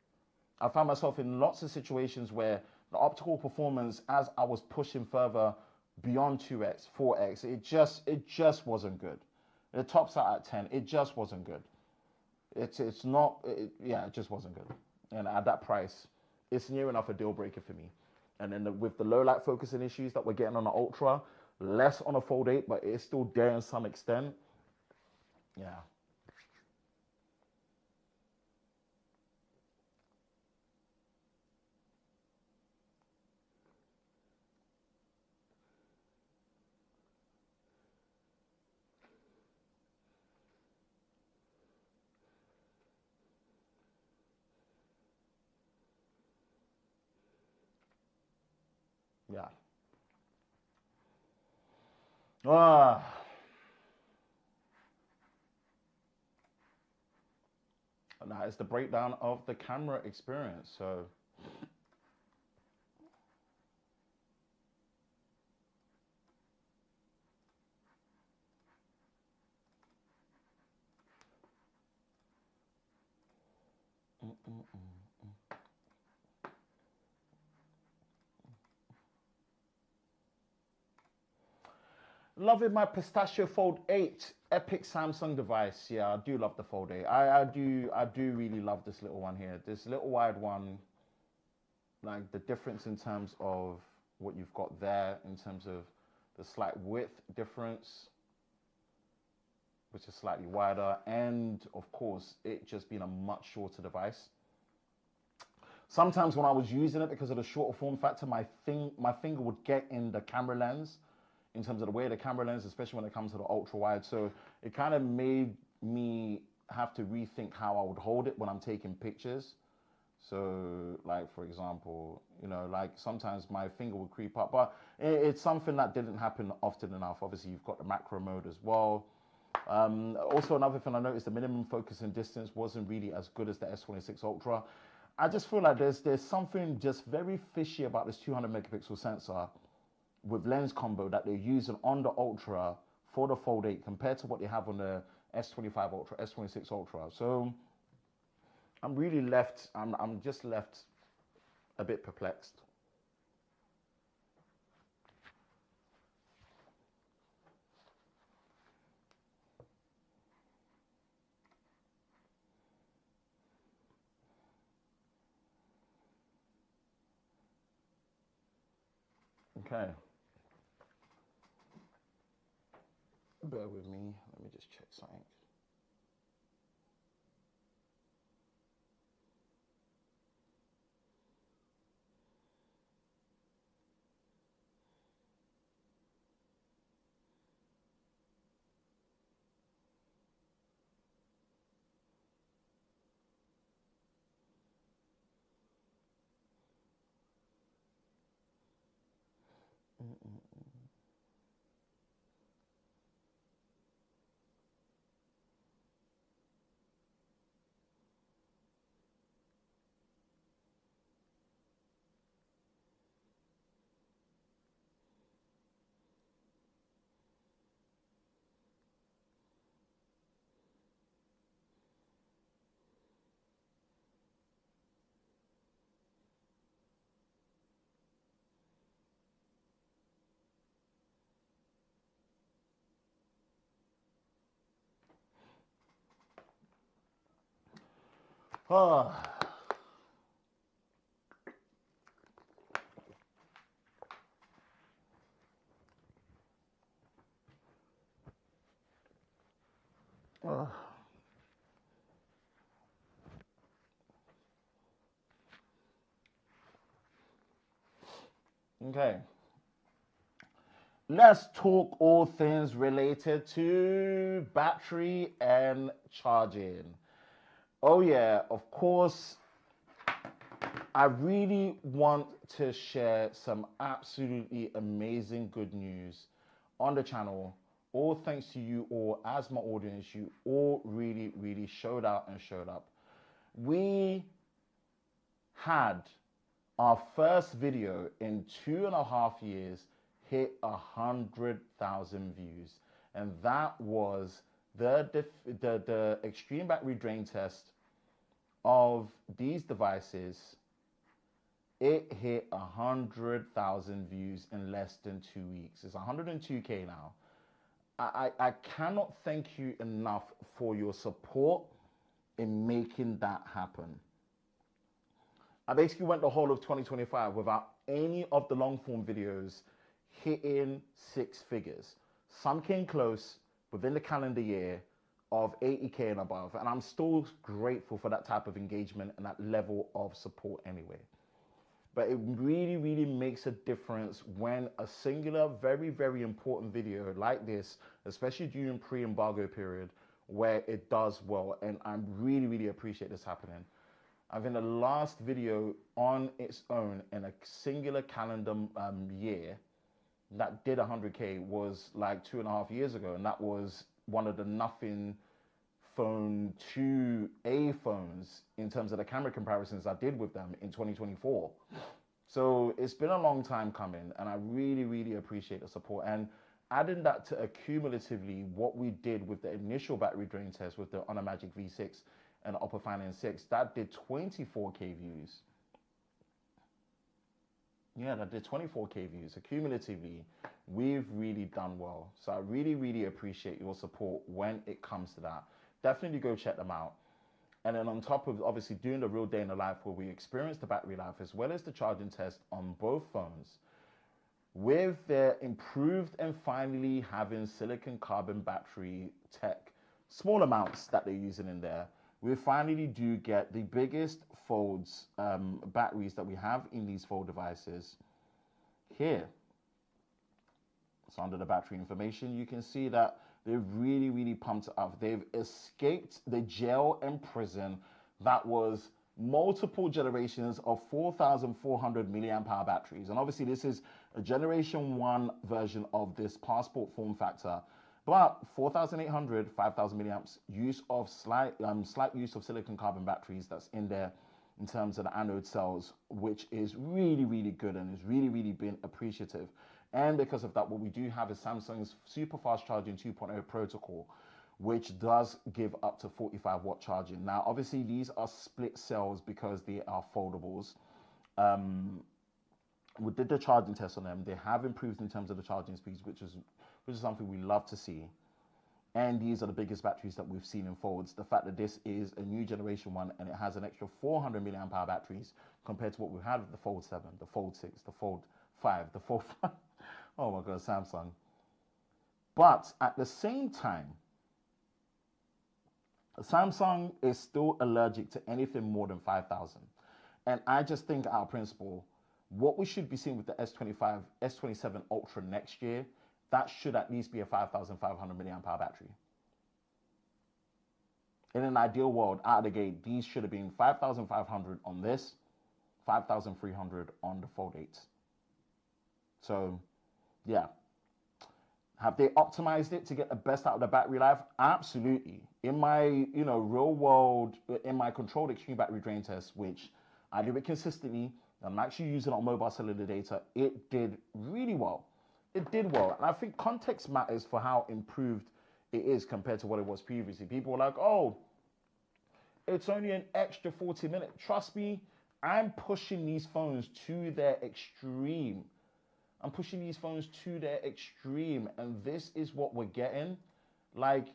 I found myself in lots of situations where the optical performance, as I was pushing further beyond 2x, 4x. It just wasn't good. It tops out at 10. It just wasn't good. It's not. Yeah, it just wasn't good. And at that price, it's near enough a deal breaker for me. And then with the low light focusing issues that we're getting on the Ultra, less on a Fold 8, but it's still there in some extent. Yeah. Yeah. Ah. That is the breakdown of the camera experience. So loving my Pistachio Fold 8 epic Samsung device. Yeah, I do love the Fold 8. I do really love this little one here. This little wide one, like the difference in terms of what you've got there in terms of the slight width difference, which is slightly wider, and of course it just being a much shorter device. Sometimes when I was using it, because of the shorter form factor, my finger would get in the camera lens in terms of the way of the camera lens, especially when it comes to the ultra wide. So it kind of made me have to rethink how I would hold it when I'm taking pictures. So, like for example, like sometimes my finger would creep up, but it's something that didn't happen often enough. Obviously, you've got the macro mode as well. Also, another thing I noticed, the minimum focusing distance wasn't really as good as the S26 Ultra. I just feel like there's something just very fishy about this 200 megapixel sensor with lens combo that they're using on the Ultra for the Fold 8 compared to what they have on the S25 Ultra, S26 Ultra. So I'm really left, I'm just left a bit perplexed. Okay. Bear with me. Let me just check something. Ah. Ah. Okay. Let's talk all things related to battery and charging. Oh yeah, of course, I really want to share some absolutely amazing good news on the channel. All thanks to you all as my audience. You all really, really showed out and showed up. We had our first video in 2.5 years hit 100,000 views. And that was the extreme battery drain test of these devices It hit 100,000 views in less than 2 weeks. It's 102K now. I cannot thank you enough for your support in making that happen. I basically went the whole of 2025 without any of the long form videos hitting 6 figures. Some came close within the calendar year of 80K and above, and I'm still grateful for that type of engagement and that level of support anyway. But it really, really makes a difference when a singular, very, very important video like this, especially during pre-embargo period, where it does well. And I really, really appreciate this happening. I think the last video on its own in a singular calendar year that did 100K was like 2.5 years ago. And that was one of the Nothing Phone 2A phones in terms of the camera comparisons I did with them in 2024. So it's been a long time coming, and I really, really appreciate the support. And adding that to accumulatively what we did with the initial battery drain test with the Honor Magic V6 and the Oppo Find N6, that did 24K views. Yeah, that did 24K views. Accumulatively, we've really done well. So I really, really appreciate your support when it comes to that. Definitely go check them out. And then on top of obviously doing the real day in the life where we experience the battery life as well as the charging test on both phones, with their improved and finally having silicon carbon battery tech, small amounts that they're using in there, we finally do get the biggest folds batteries that we have in these fold devices here. So under the battery information, you can see that they've really, really pumped it up. They've escaped the jail and prison that was multiple generations of 4,400 milliamp hour batteries. And obviously this is a generation 1 version of this Passport form factor. But 4,800, 5,000 milliamps, use of slight use of silicon carbon batteries that's in there in terms of the anode cells, which is really, really good and has really, really been appreciative. And because of that, what we do have is Samsung's super fast charging 2.0 protocol, which does give up to 45-watt charging. Now, obviously, these are split cells because they are foldables. We did the charging test on them. They have improved in terms of the charging speeds, which is something we love to see. And these are the biggest batteries that we've seen in folds. The fact that this is a new generation one and it has an extra 400 milliamp hour batteries compared to what we had with the Fold 7, the Fold 6, the Fold 5, the Fold 5. Oh my God, Samsung. But at the same time, Samsung is still allergic to anything more than 5,000. And I just think our principle, what we should be seeing with the S25, S27 Ultra next year, that should at least be a 5,500 milliamp hour battery. In an ideal world, out of the gate, these should have been 5,500 on this, 5,300 on the Fold 8. So, yeah. Have they optimized it to get the best out of the battery life? Absolutely. In my, real world, in my controlled extreme battery drain test, which I do it consistently, and I'm actually using it on mobile cellular data, it did really well. It did well. And I think context matters for how improved it is compared to what it was previously. People were like, oh, it's only an extra 40 minutes. Trust me, I'm pushing these phones to their extreme. I'm pushing these phones to their extreme. And this is what we're getting. Like,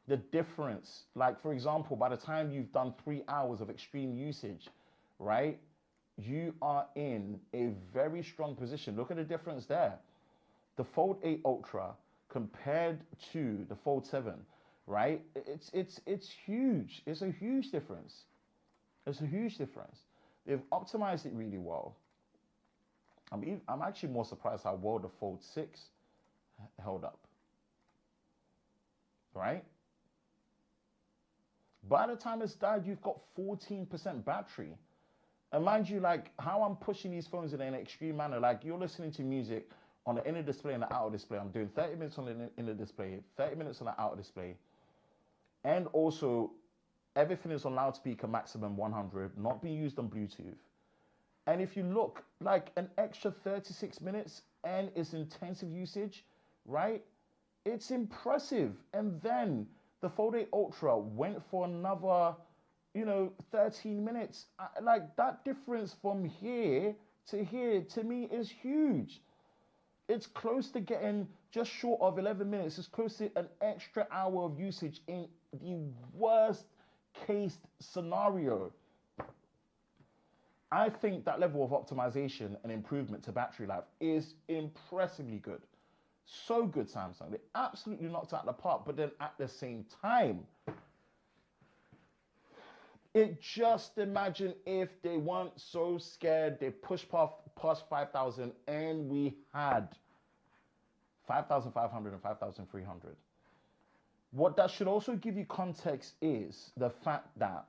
the difference. Like, for example, by the time you've done 3 hours of extreme usage, right, you are in a very strong position. Look at the difference there. The Fold 8 Ultra compared to the Fold 7, right? It's huge. It's a huge difference. It's a huge difference. They've optimized it really well. I'm actually more surprised how well the Fold 6 held up, right? By the time it's died, you've got 14% battery. And mind you, like how I'm pushing these phones in an extreme manner, like you're listening to music on the inner display and the outer display. I'm doing 30 minutes on the inner display, 30 minutes on the outer display. And also, everything is on loudspeaker maximum 100, not being used on Bluetooth. And if you look, like an extra 36 minutes and it's intensive usage, right? It's impressive. And then the Fold 8 Ultra went for another, 13 minutes. Like that difference from here to me is huge. It's close to getting just short of 11 minutes. It's close to an extra hour of usage in the worst case scenario. I think that level of optimization and improvement to battery life is impressively good. So good, Samsung. They absolutely knocked out the park, but then at the same time, just imagine if they weren't so scared, they pushed past 5,000 and we had 5,500 and 5,300. What that should also give you context is the fact that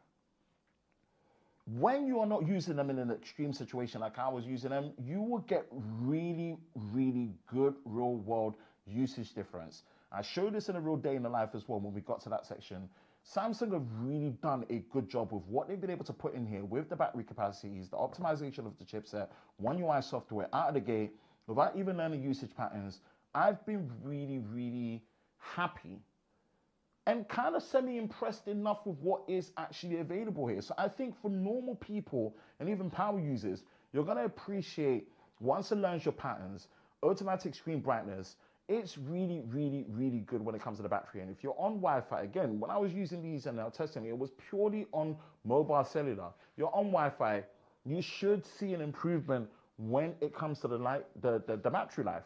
when you are not using them in an extreme situation like I was using them, you will get really, really good real world usage difference. I showed this in a real day in the life as well when we got to that section. Samsung have really done a good job with what they've been able to put in here with the battery capacities, the optimization of the chipset, One UI software out of the gate, without even learning usage patterns. I've been really, really happy and kind of semi-impressed enough with what is actually available here. So I think for normal people and even power users, you're going to appreciate, once it learns your patterns, automatic screen brightness. It's really, really, really good when it comes to the battery. And if you're on Wi-Fi, again, when I was using these and I was testing it was purely on mobile cellular. You're on Wi-Fi, you should see an improvement when it comes to the battery life.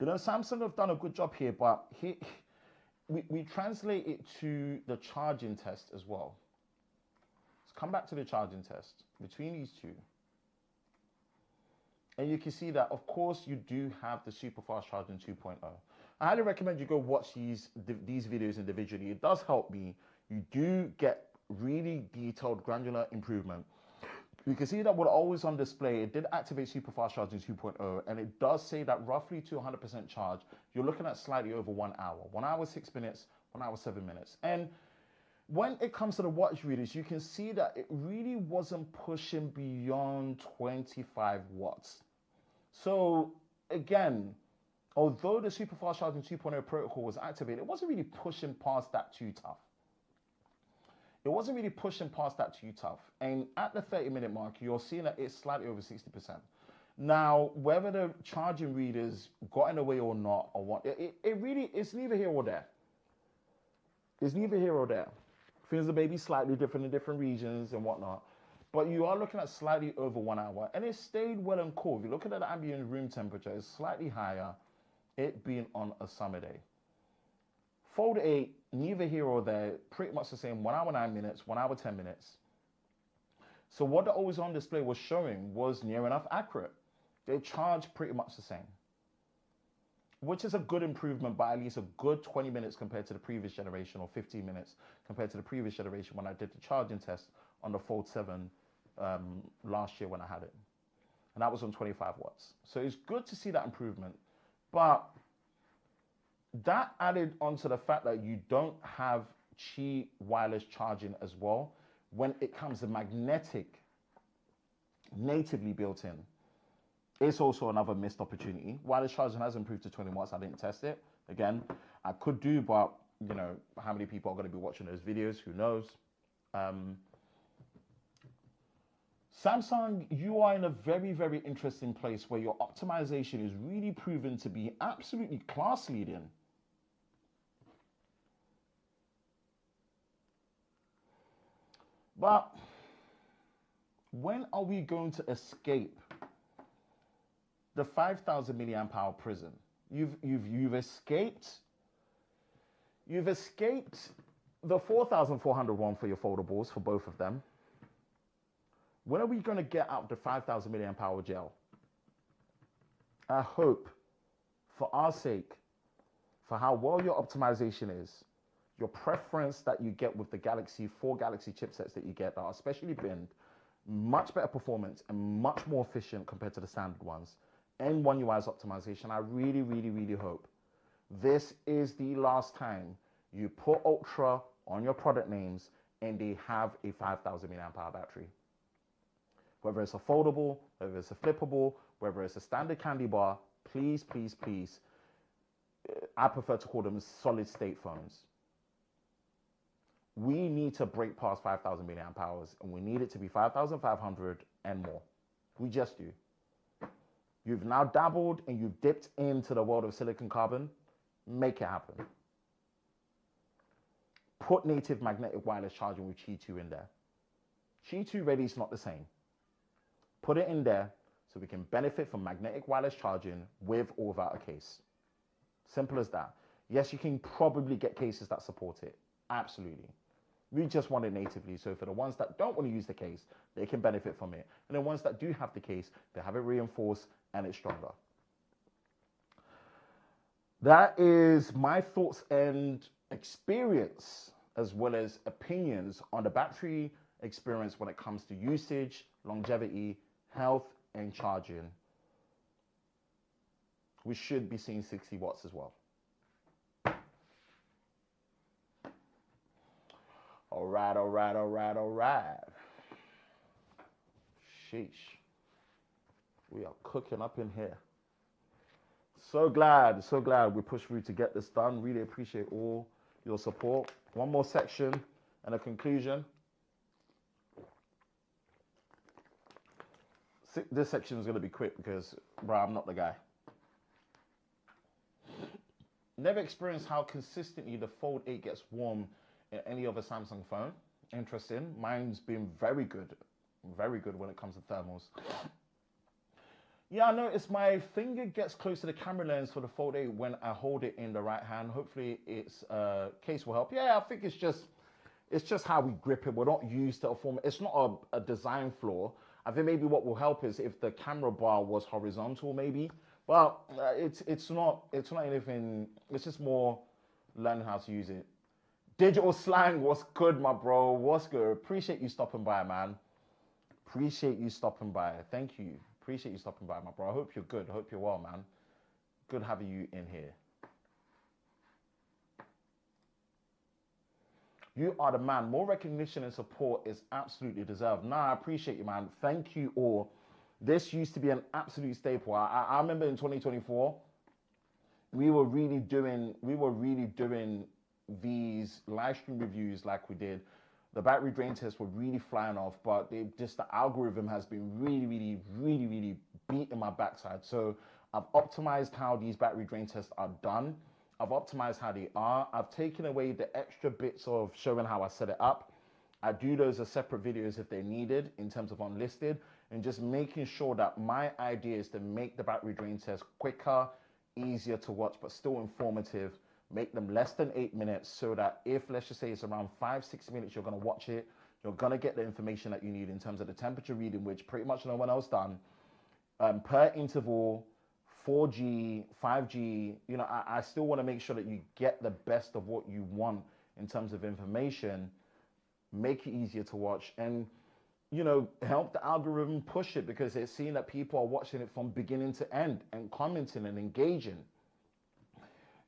Samsung have done a good job here, but we translate it to the charging test as well. Let's come back to the charging test between these two. And you can see that, of course, you do have the super fast charging 2.0. I highly recommend you go watch these videos individually. It does help me. You do get really detailed, granular improvement. You can see that with always on display, it did activate super fast charging 2.0, and it does say that roughly to 100% charge, you're looking at slightly over 1 hour. 1 hour, 6 minutes, 1 hour, 7 minutes. And when it comes to the wattage readers, you can see that it really wasn't pushing beyond 25 watts. So again, although the super fast charging 2.0 protocol was activated, it wasn't really pushing past that too tough. And at the 30-minute mark, you're seeing that it's slightly over 60%. Now, whether the charging readers got in the way or not, or what, it's neither here or there. Things are maybe slightly different in different regions and whatnot. But you are looking at slightly over 1 hour, and it stayed well and cool. If you're looking at the ambient room temperature, it's slightly higher, it being on a summer day. Fold 8, neither here or there, pretty much the same, 1 hour 9 minutes, 1 hour 10 minutes. So what the always on display was showing was near enough accurate. They charge pretty much the same, which is a good improvement by at least a good 20 minutes compared to the previous generation, or 15 minutes compared to the previous generation when I did the charging test on the Fold 7 last year when I had it. And that was on 25 watts. So it's good to see that improvement. But that added onto the fact that you don't have Qi wireless charging as well when it comes to magnetic natively built in. It's also another missed opportunity. Wireless charging has improved to 20 watts. I didn't test it. Again, I could do, but how many people are going to be watching those videos? Who knows? Samsung, you are in a very, very interesting place where your optimization is really proven to be absolutely class leading. But when are we going to escape the 5,000 milliamp hour prison? You've escaped the 4,400 one for your foldables, for both of them. When are we going to get out the 5,000 milliamp hour gel? I hope, for our sake, for how well your optimization is, your preference that you get with the Galaxy 4 Galaxy chipsets that you get that are specially binned, much better performance and much more efficient compared to the standard ones, and One UI's optimization. I really, really, really hope this is the last time you put Ultra on your product names and they have a 5,000 milliamp hour battery. Whether it's a foldable, whether it's a flippable, whether it's a standard candy bar, please, please, please, I prefer to call them solid state phones. we need to break past 5,000 milliamp hours, and we need it to be 5,500 and more. We just do. You've now dabbled and you've dipped into the world of silicon carbon. Make it happen. Put native magnetic wireless charging with Qi 2 in there. Qi 2 ready is not the same. Put it in there so we can benefit from magnetic wireless charging with or without a case. Simple as that. Yes, you can probably get cases that support it. Absolutely. We just want it natively. So for the ones that don't want to use the case, they can benefit from it. And the ones that do have the case, they have it reinforced and it's stronger. That is my thoughts and experience, as well as opinions on the battery experience when it comes to usage, longevity, health, and charging. We should be seeing 60 watts as well. All right. Sheesh. We are cooking up in here. So glad we pushed through to get this done. Really appreciate all your support. One more section and a conclusion. This section is going to be quick because, bro, I'm not the guy. Never experienced how consistently the Fold 8 gets warm in any other Samsung phone. Interesting. Mine's been very good when it comes to thermals. Yeah, I noticed my finger gets close to the camera lens for the Fold 8 when I hold it in the right hand. Hopefully its case will help. Yeah, I think it's just how we grip it. We're not used to a form. It's not a design flaw. I think maybe what will help is if the camera bar was horizontal, maybe. But it's not anything. It's just more learning how to use it. Digital Slang, what's good, my bro? What's good? Appreciate you stopping by, man. Appreciate you stopping by. Thank you. Appreciate you stopping by, my bro. I hope you're good. I hope you're well, man. Good having you in here. You are the man. More recognition and support is absolutely deserved. Nah, I appreciate you, man. Thank you all. This used to be an absolute staple. I remember in 2024, we were really doing these live stream reviews like we did. The battery drain tests were really flying off, but the algorithm has been really beating my backside. So I've optimized how these battery drain tests are done. I've optimized how they are. I've taken away the extra bits of showing how I set it up. I do those as separate videos if they're needed in terms of unlisted, and just making sure that my idea is to make the battery drain test quicker, easier to watch, but still informative. Make them less than 8 minutes so that if, let's just say it's around 5-6 minutes, you're going to watch it, you're going to get the information that you need in terms of the temperature reading, which pretty much no one else done, per interval, 4G, 5G. You know, I still want to make sure that you get the best of what you want in terms of information, make it easier to watch, and, you know, help the algorithm push it, because it's seeing that people are watching it from beginning to end and commenting and engaging.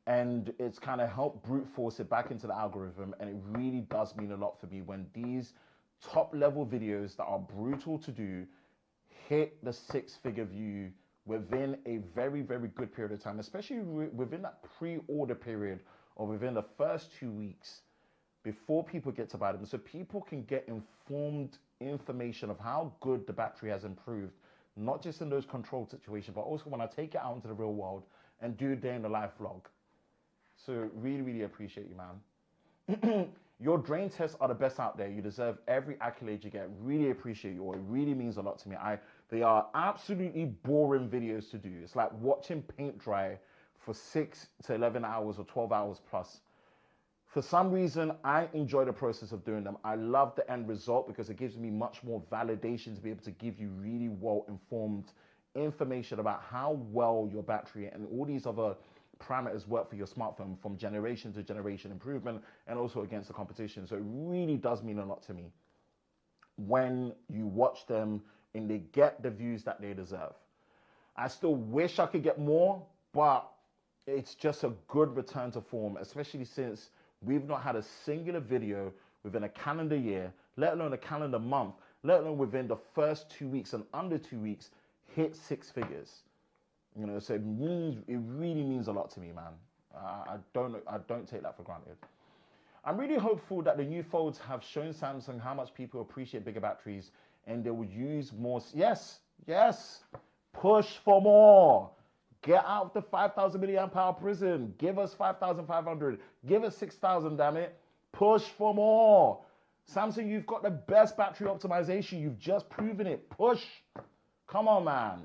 And it's kind of helped brute force it back into the algorithm. And it really does mean a lot for me when these top level videos that are brutal to do hit the 6-figure view within a very good period of time, especially within that pre-order period or within the first 2 weeks before people get to buy them. So people can get informed information of how good the battery has improved, not just in those controlled situations, but also when I take it out into the real world and do a day in the life vlog. So really appreciate you, man. Your drain tests are the best out there. You deserve every accolade you get. Really appreciate you all. It really means a lot to me. They are absolutely boring videos to do. It's like watching paint dry for 6 to 11 hours or 12 hours plus. For some reason, I enjoy the process of doing them. I love the end result because it gives me much more validation to be able to give you really well-informed information about how well your battery and all these other parameters work for your smartphone from generation to generation improvement, and also against the competition. So it really does mean a lot to me when you watch them and they get the views that they deserve. I still wish I could get more, but it's just a good return to form, especially since we've not had a singular video within a calendar year, let alone a calendar month, let alone within the first 2 weeks and under 2 weeks, hit 6 figures. You know, so it really means a lot to me, man. I don't take that for granted. I'm really hopeful that the new folds have shown Samsung how much people appreciate bigger batteries and they will use more. Yes, yes, push for more. Get out of the 5,000 milliamp hour prison. Give us 5,500. Give us 6,000, damn it. Push for more. Samsung, you've got the best battery optimization. You've just proven it. Push. Come on, man.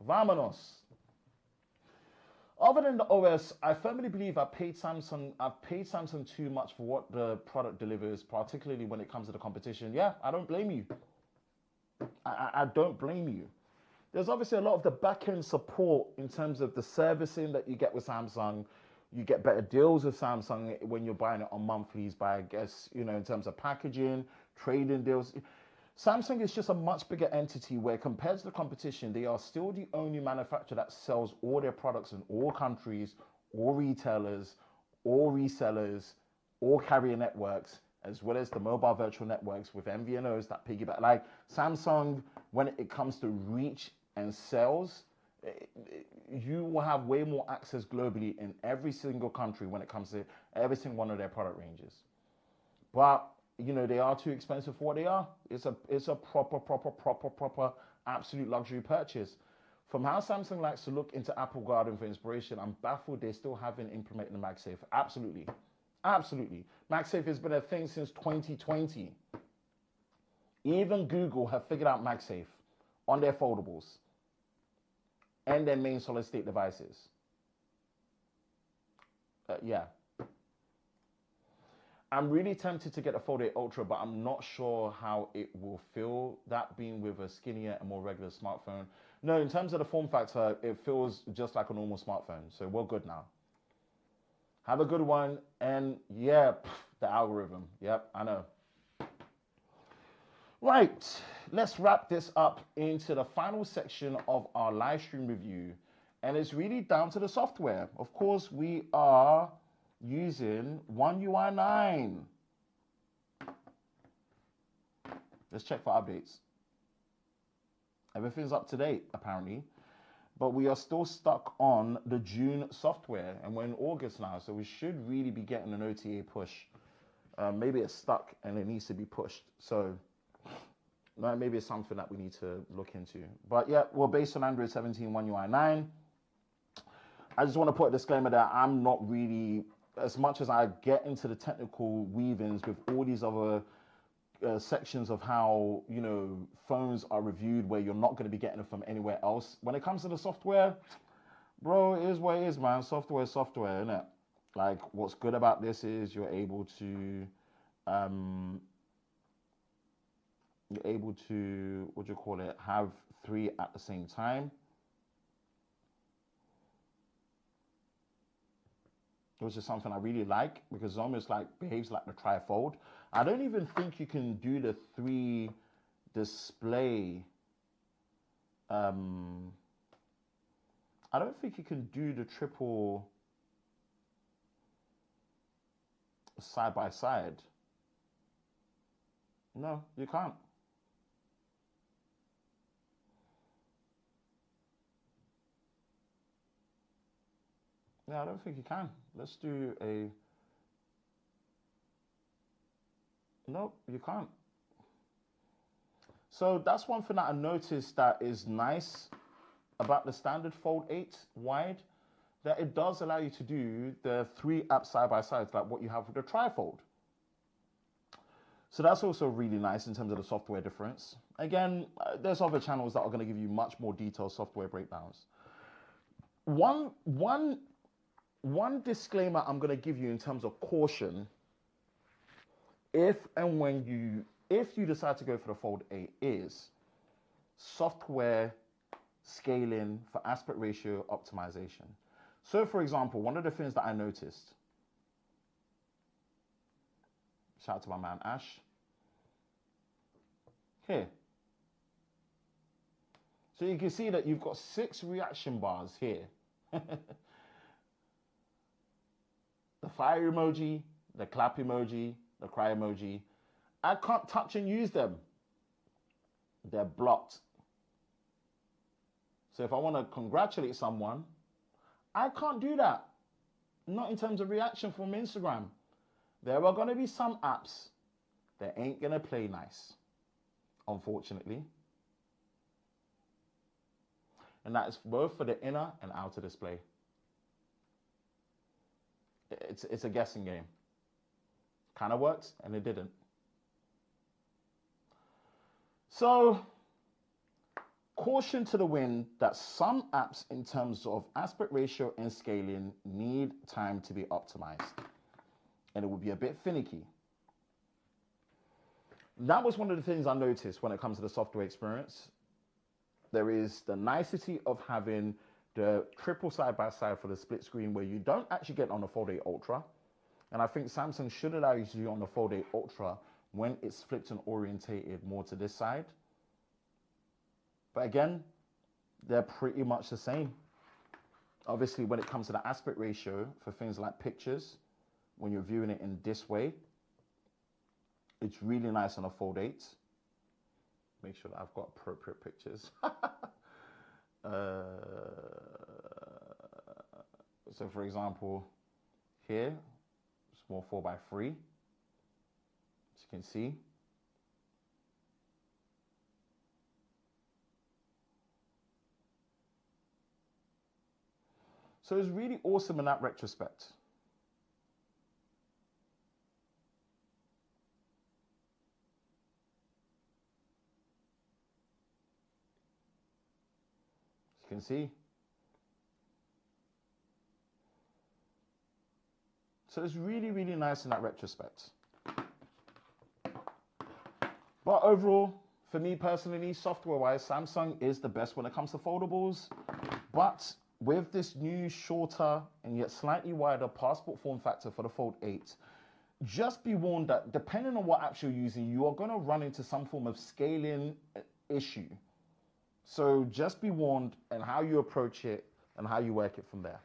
Vámonos. Other than the OS, I firmly believe I've paid Samsung too much for what the product delivers, particularly when it comes to the competition. Yeah, I don't blame you. I don't blame you. There's obviously a lot of the back-end support in terms of the servicing that you get with Samsung. You get better deals with Samsung when you're buying it on monthlies by, I guess, you know, in terms of packaging, trading deals. Samsung is just a much bigger entity where compared to the competition, they are still the only manufacturer that sells all their products in all countries, all retailers, all resellers, all carrier networks, as well as the mobile virtual networks with MVNOs that piggyback. Like Samsung, when it comes to reach and sales, you will have way more access globally in every single country when it comes to every single one of their product ranges. But you know, they are too expensive for what they are. It's a proper absolute luxury purchase. From how Samsung likes to look into Apple Garden for inspiration, I'm baffled they still haven't implemented the MagSafe. Absolutely. Absolutely. MagSafe has been a thing since 2020. Even Google have figured out MagSafe on their foldables and their main solid state devices. Yeah. I'm really tempted to get a Fold 8 Ultra, but I'm not sure how it will feel, that being with a skinnier and more regular smartphone. No, in terms of the form factor, it feels just like a normal smartphone. So we're good now. Have a good one. And yeah, the algorithm. Yep, I know. Right, let's wrap this up into the final section of our live stream review. And it's really down to the software. Of course, we are using One UI 9. Let's check for updates. Everything's up to date, apparently. But we are still stuck on the June software. And we're in August now, so we should really be getting an OTA push. Maybe it's stuck and it needs to be pushed. So maybe it's something that we need to look into. But yeah, we're based on Android 17 One UI 9. I just want to put a disclaimer that I'm not really, as much as I get into the technical weavings with all these other sections of how, you know, phones are reviewed where you're not going to be getting it from anywhere else. When it comes to the software, bro, it is what it is, man. Software is software, isn't it? Like, what's good about this is you're able to, what do you call it, have 3 at the same time. Which is something I really like because it's almost like behaves like the trifold. I don't even think you can do the 3 display. I don't think you can do the triple side by side. No, you can't. Yeah, I don't think you can. Let's do a... Nope, you can't. So that's one thing that I noticed that is nice about the standard Fold 8 wide, that it does allow you to do the 3 apps side by side, like what you have with the trifold. So that's also really nice in terms of the software difference. Again, there's other channels that are going to give you much more detailed software breakdowns. One disclaimer I'm going to give you in terms of caution, if you decide to go for the Fold 8, is software scaling for aspect ratio optimization. So for example, one of the things that I noticed, shout out to my man Ash, here. So you can see that you've got 6 reaction bars here. The fire emoji, the clap emoji, the cry emoji. I can't touch and use them. They're blocked. So if I want to congratulate someone, I can't do that. Not in terms of reaction from Instagram. there are going to be some apps that ain't going to play nice, unfortunately. And that is both for the inner and outer display. It's a guessing game. Kind of worked, and it didn't. So, caution to the wind that some apps in terms of aspect ratio and scaling need time to be optimized. And it will be a bit finicky. That was one of the things I noticed when it comes to the software experience. There is the nicety of having the triple side-by-side for the split screen where you don't actually get on the Fold 8 Ultra. And I think Samsung should allow you to do on the Fold 8 Ultra when it's flipped and orientated more to this side. But again, they're pretty much the same. Obviously, when it comes to the aspect ratio for things like pictures, when you're viewing it in this way, it's really nice on a Fold 8. Make sure that I've got appropriate pictures. So for example, here, small 4:3, as you can see. So it's really awesome in that retrospect. As you can see. So it's really, really nice in that retrospect. But overall, for me personally, software-wise, Samsung is the best when it comes to foldables. But with this new shorter and yet slightly wider passport form factor for the Fold 8, just be warned that depending on what apps you're using, you are going to run into some form of scaling issue. So just be warned in how you approach it and how you work it from there.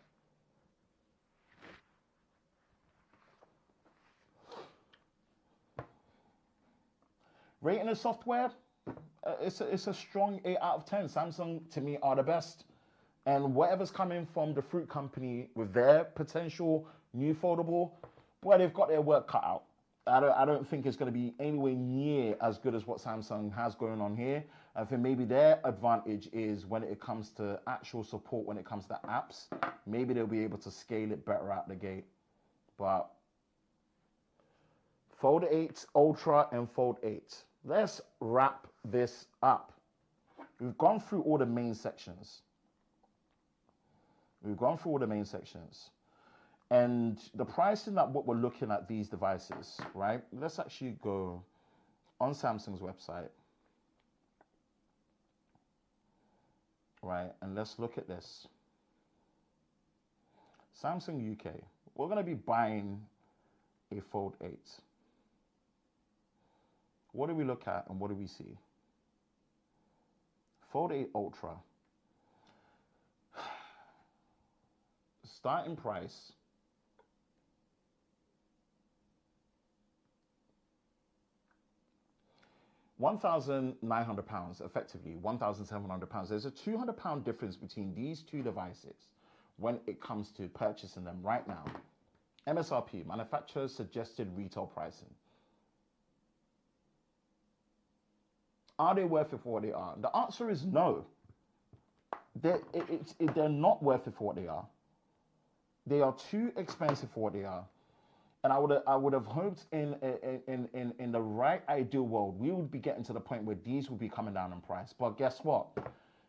Rating the software, it's a strong 8 out of 10. Samsung, to me, are the best. And whatever's coming from the Fruit Company with their potential new foldable, boy, they've got their work cut out. I don't think it's going to be anywhere near as good as what Samsung has going on here. I think maybe their advantage is when it comes to actual support, when it comes to apps, maybe they'll be able to scale it better out the gate. But Fold 8 Ultra and Fold 8. Let's wrap this up. We've gone through all the main sections. And the pricing that what we're looking at these devices, right? Let's actually go on Samsung's website, right? And let's look at this. Samsung UK, we're going to be buying a Fold 8. What do we look at and what do we see? Fold 8 Ultra. Starting price, £1,900, effectively £1,700. There's a £200 difference between these two devices when it comes to purchasing them right now. MSRP, manufacturer's suggested retail pricing. Are they worth it for what they are? The answer is no. They're not worth it for what they are. They are too expensive for what they are. And I would have hoped in the right ideal world, we would be getting to the point where these would be coming down in price. But guess what?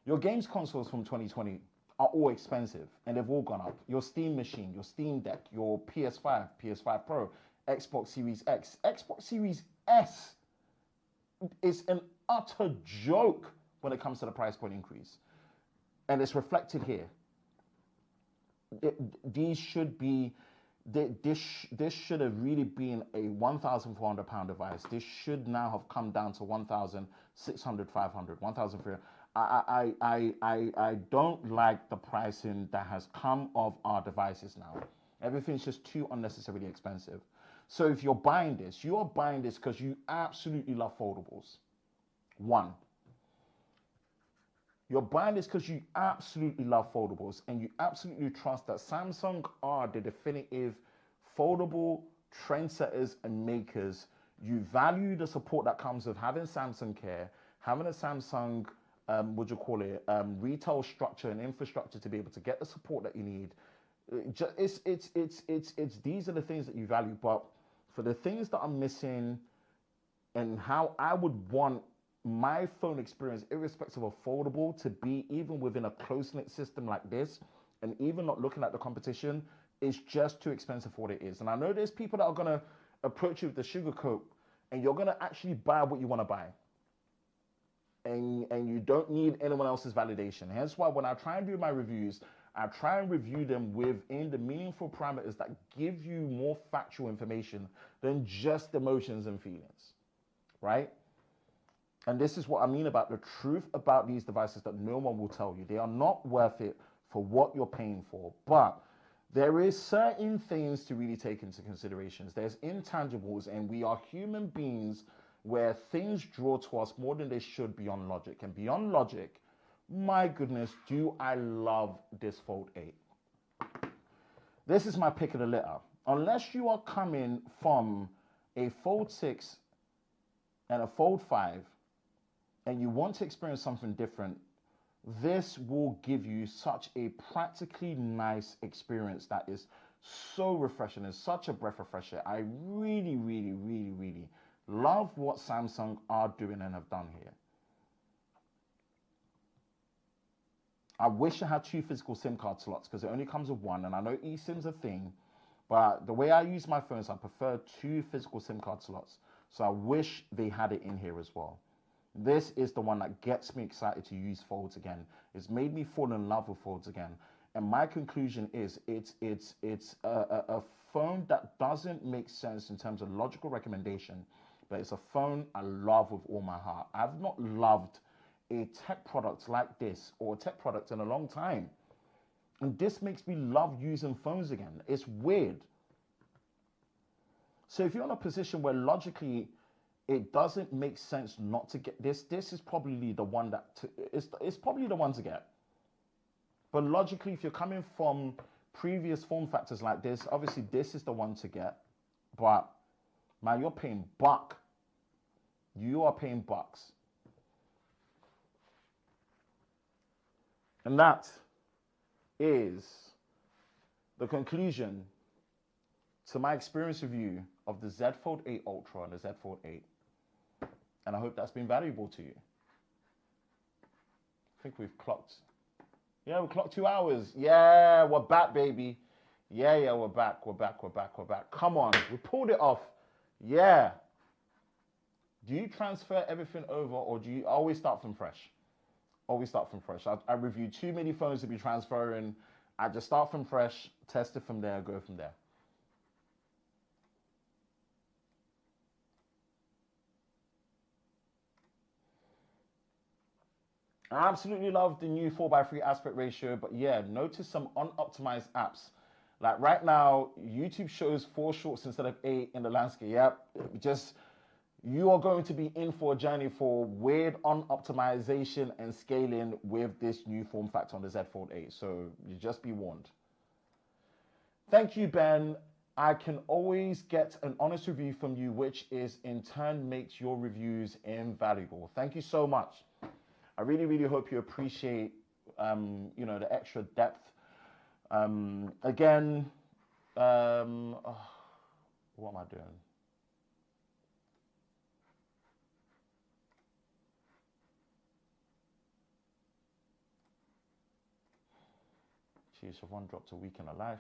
Your games consoles from 2020 are all expensive and they've all gone up. Your Steam machine, your Steam Deck, your PS5, PS5 Pro, Xbox Series X, Xbox Series S is an utter joke when it comes to the price point increase. And it's reflected here. These should be, this should have really been a £1,400 device. This should now have come down to 1,600, 500, 1,300. I don't like the pricing that has come of our devices now. Everything's just too unnecessarily expensive. So if you're buying this, you are buying this because you absolutely love foldables. One. You're buying this because you absolutely love foldables and you absolutely trust that Samsung are the definitive foldable trendsetters and makers. You value the support that comes with having Samsung Care, having a Samsung, retail structure and infrastructure to be able to get the support that you need. It's these are the things that you value. But for the things that I'm missing and how I would want my phone experience, irrespective of foldable, to be even within a close-knit system like this, and even not looking at the competition, is just too expensive for what it is. And I know there's people that are going to approach you with the sugarcoat, and you're going to actually buy what you want to buy. And you don't need anyone else's validation. Hence why when I try and do my reviews, I try and review them within the meaningful parameters that give you more factual information than just emotions and feelings, right? And this is what I mean about the truth about these devices that no one will tell you. They are not worth it for what you're paying for. But there is certain things to really take into considerations. There's intangibles, and we are human beings where things draw to us more than they should beyond logic. And beyond logic, my goodness, do I love this Fold 8. This is my pick of the litter. Unless you are coming from a Fold 6 and a Fold 5 and you want to experience something different, this will give you such a practically nice experience that is so refreshing. It's such a breath of fresh air. I really, really, really, really love what Samsung are doing and have done here. I wish I had 2 physical SIM card slots because it only comes with 1, and I know eSIM's a thing, but the way I use my phones, I prefer 2 physical SIM card slots. So I wish they had it in here as well. This is the one that gets me excited to use Folds again. It's made me fall in love with Folds again. And my conclusion is it's a phone that doesn't make sense in terms of logical recommendation, but it's a phone I love with all my heart. I've not loved a tech product like this or a tech product in a long time. And this makes me love using phones again. It's weird. So if you're in a position where logically it doesn't make sense not to get this, this is probably the one it's probably the one to get. But logically, if you're coming from previous form factors like this, obviously this is the one to get. But man, you're paying buck. You are paying bucks. And that is the conclusion to my experience review of the Z Fold 8 Ultra and the Z Fold 8. And I hope that's been valuable to you. I think we've clocked. Yeah, we clocked 2 hours. Yeah, we're back, baby. Yeah, we're back. We're back. Come on, we pulled it off. Yeah. Do you transfer everything over, or do you always start from fresh? Always start from fresh. I review too many phones to be transferring. I just start from fresh, test it from there, go from there. I absolutely love the new 4:3 aspect ratio, but yeah, notice some unoptimized apps. Like right now, YouTube shows 4 shorts instead of 8 in the landscape. Yep, just you are going to be in for a journey for weird unoptimization and scaling with this new form factor on the Z Fold 8. So you just be warned. Thank you, Ben. I can always get an honest review from you, which is in turn makes your reviews invaluable. Thank you so much. I really, really hope you appreciate, the extra depth. Again, what am I doing? Jeez, Siobhan dropped a week in her life.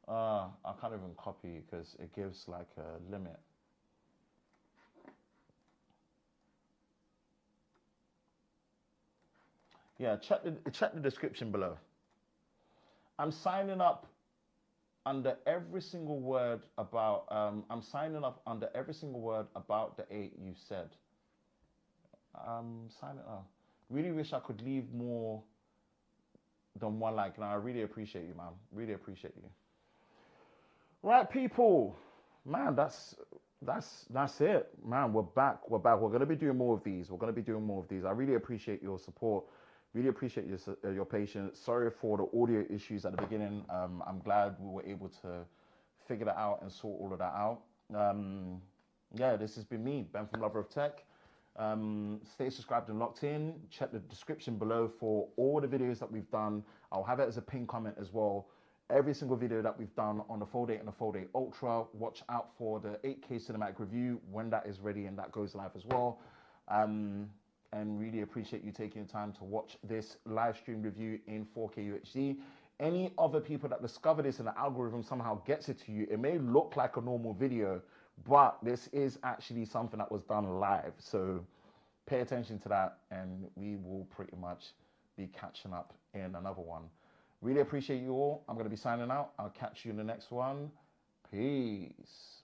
I can't even copy because it gives like a limit. Yeah, check the description below. I'm signing up under every single word about. I'm signing up under every single word about the 8 you said. Signing up. Really wish I could leave more than one like. Now I really appreciate you, man. Really appreciate you. Right, people. Man, that's it. Man, we're back. We're back. We're gonna be doing more of these. We're gonna be doing more of these. I really appreciate your support. Really appreciate your patience. Sorry for the audio issues at the beginning. I'm glad we were able to figure that out and sort all of that out. Yeah, this has been me, Ben from Lover of Tech. Stay subscribed and locked in. Check the description below for all the videos that we've done. I'll have it as a pinned comment as well. Every single video that we've done on the Fold 8 and the Fold 8 Ultra. Watch out for the 8K cinematic review when that is ready and that goes live as well. And really appreciate you taking the time to watch this live stream review in 4K UHD. Any other people that discover this and the algorithm somehow gets it to you, it may look like a normal video, but this is actually something that was done live. So pay attention to that and we will pretty much be catching up in another one. Really appreciate you all. I'm going to be signing out. I'll catch you in the next one. Peace.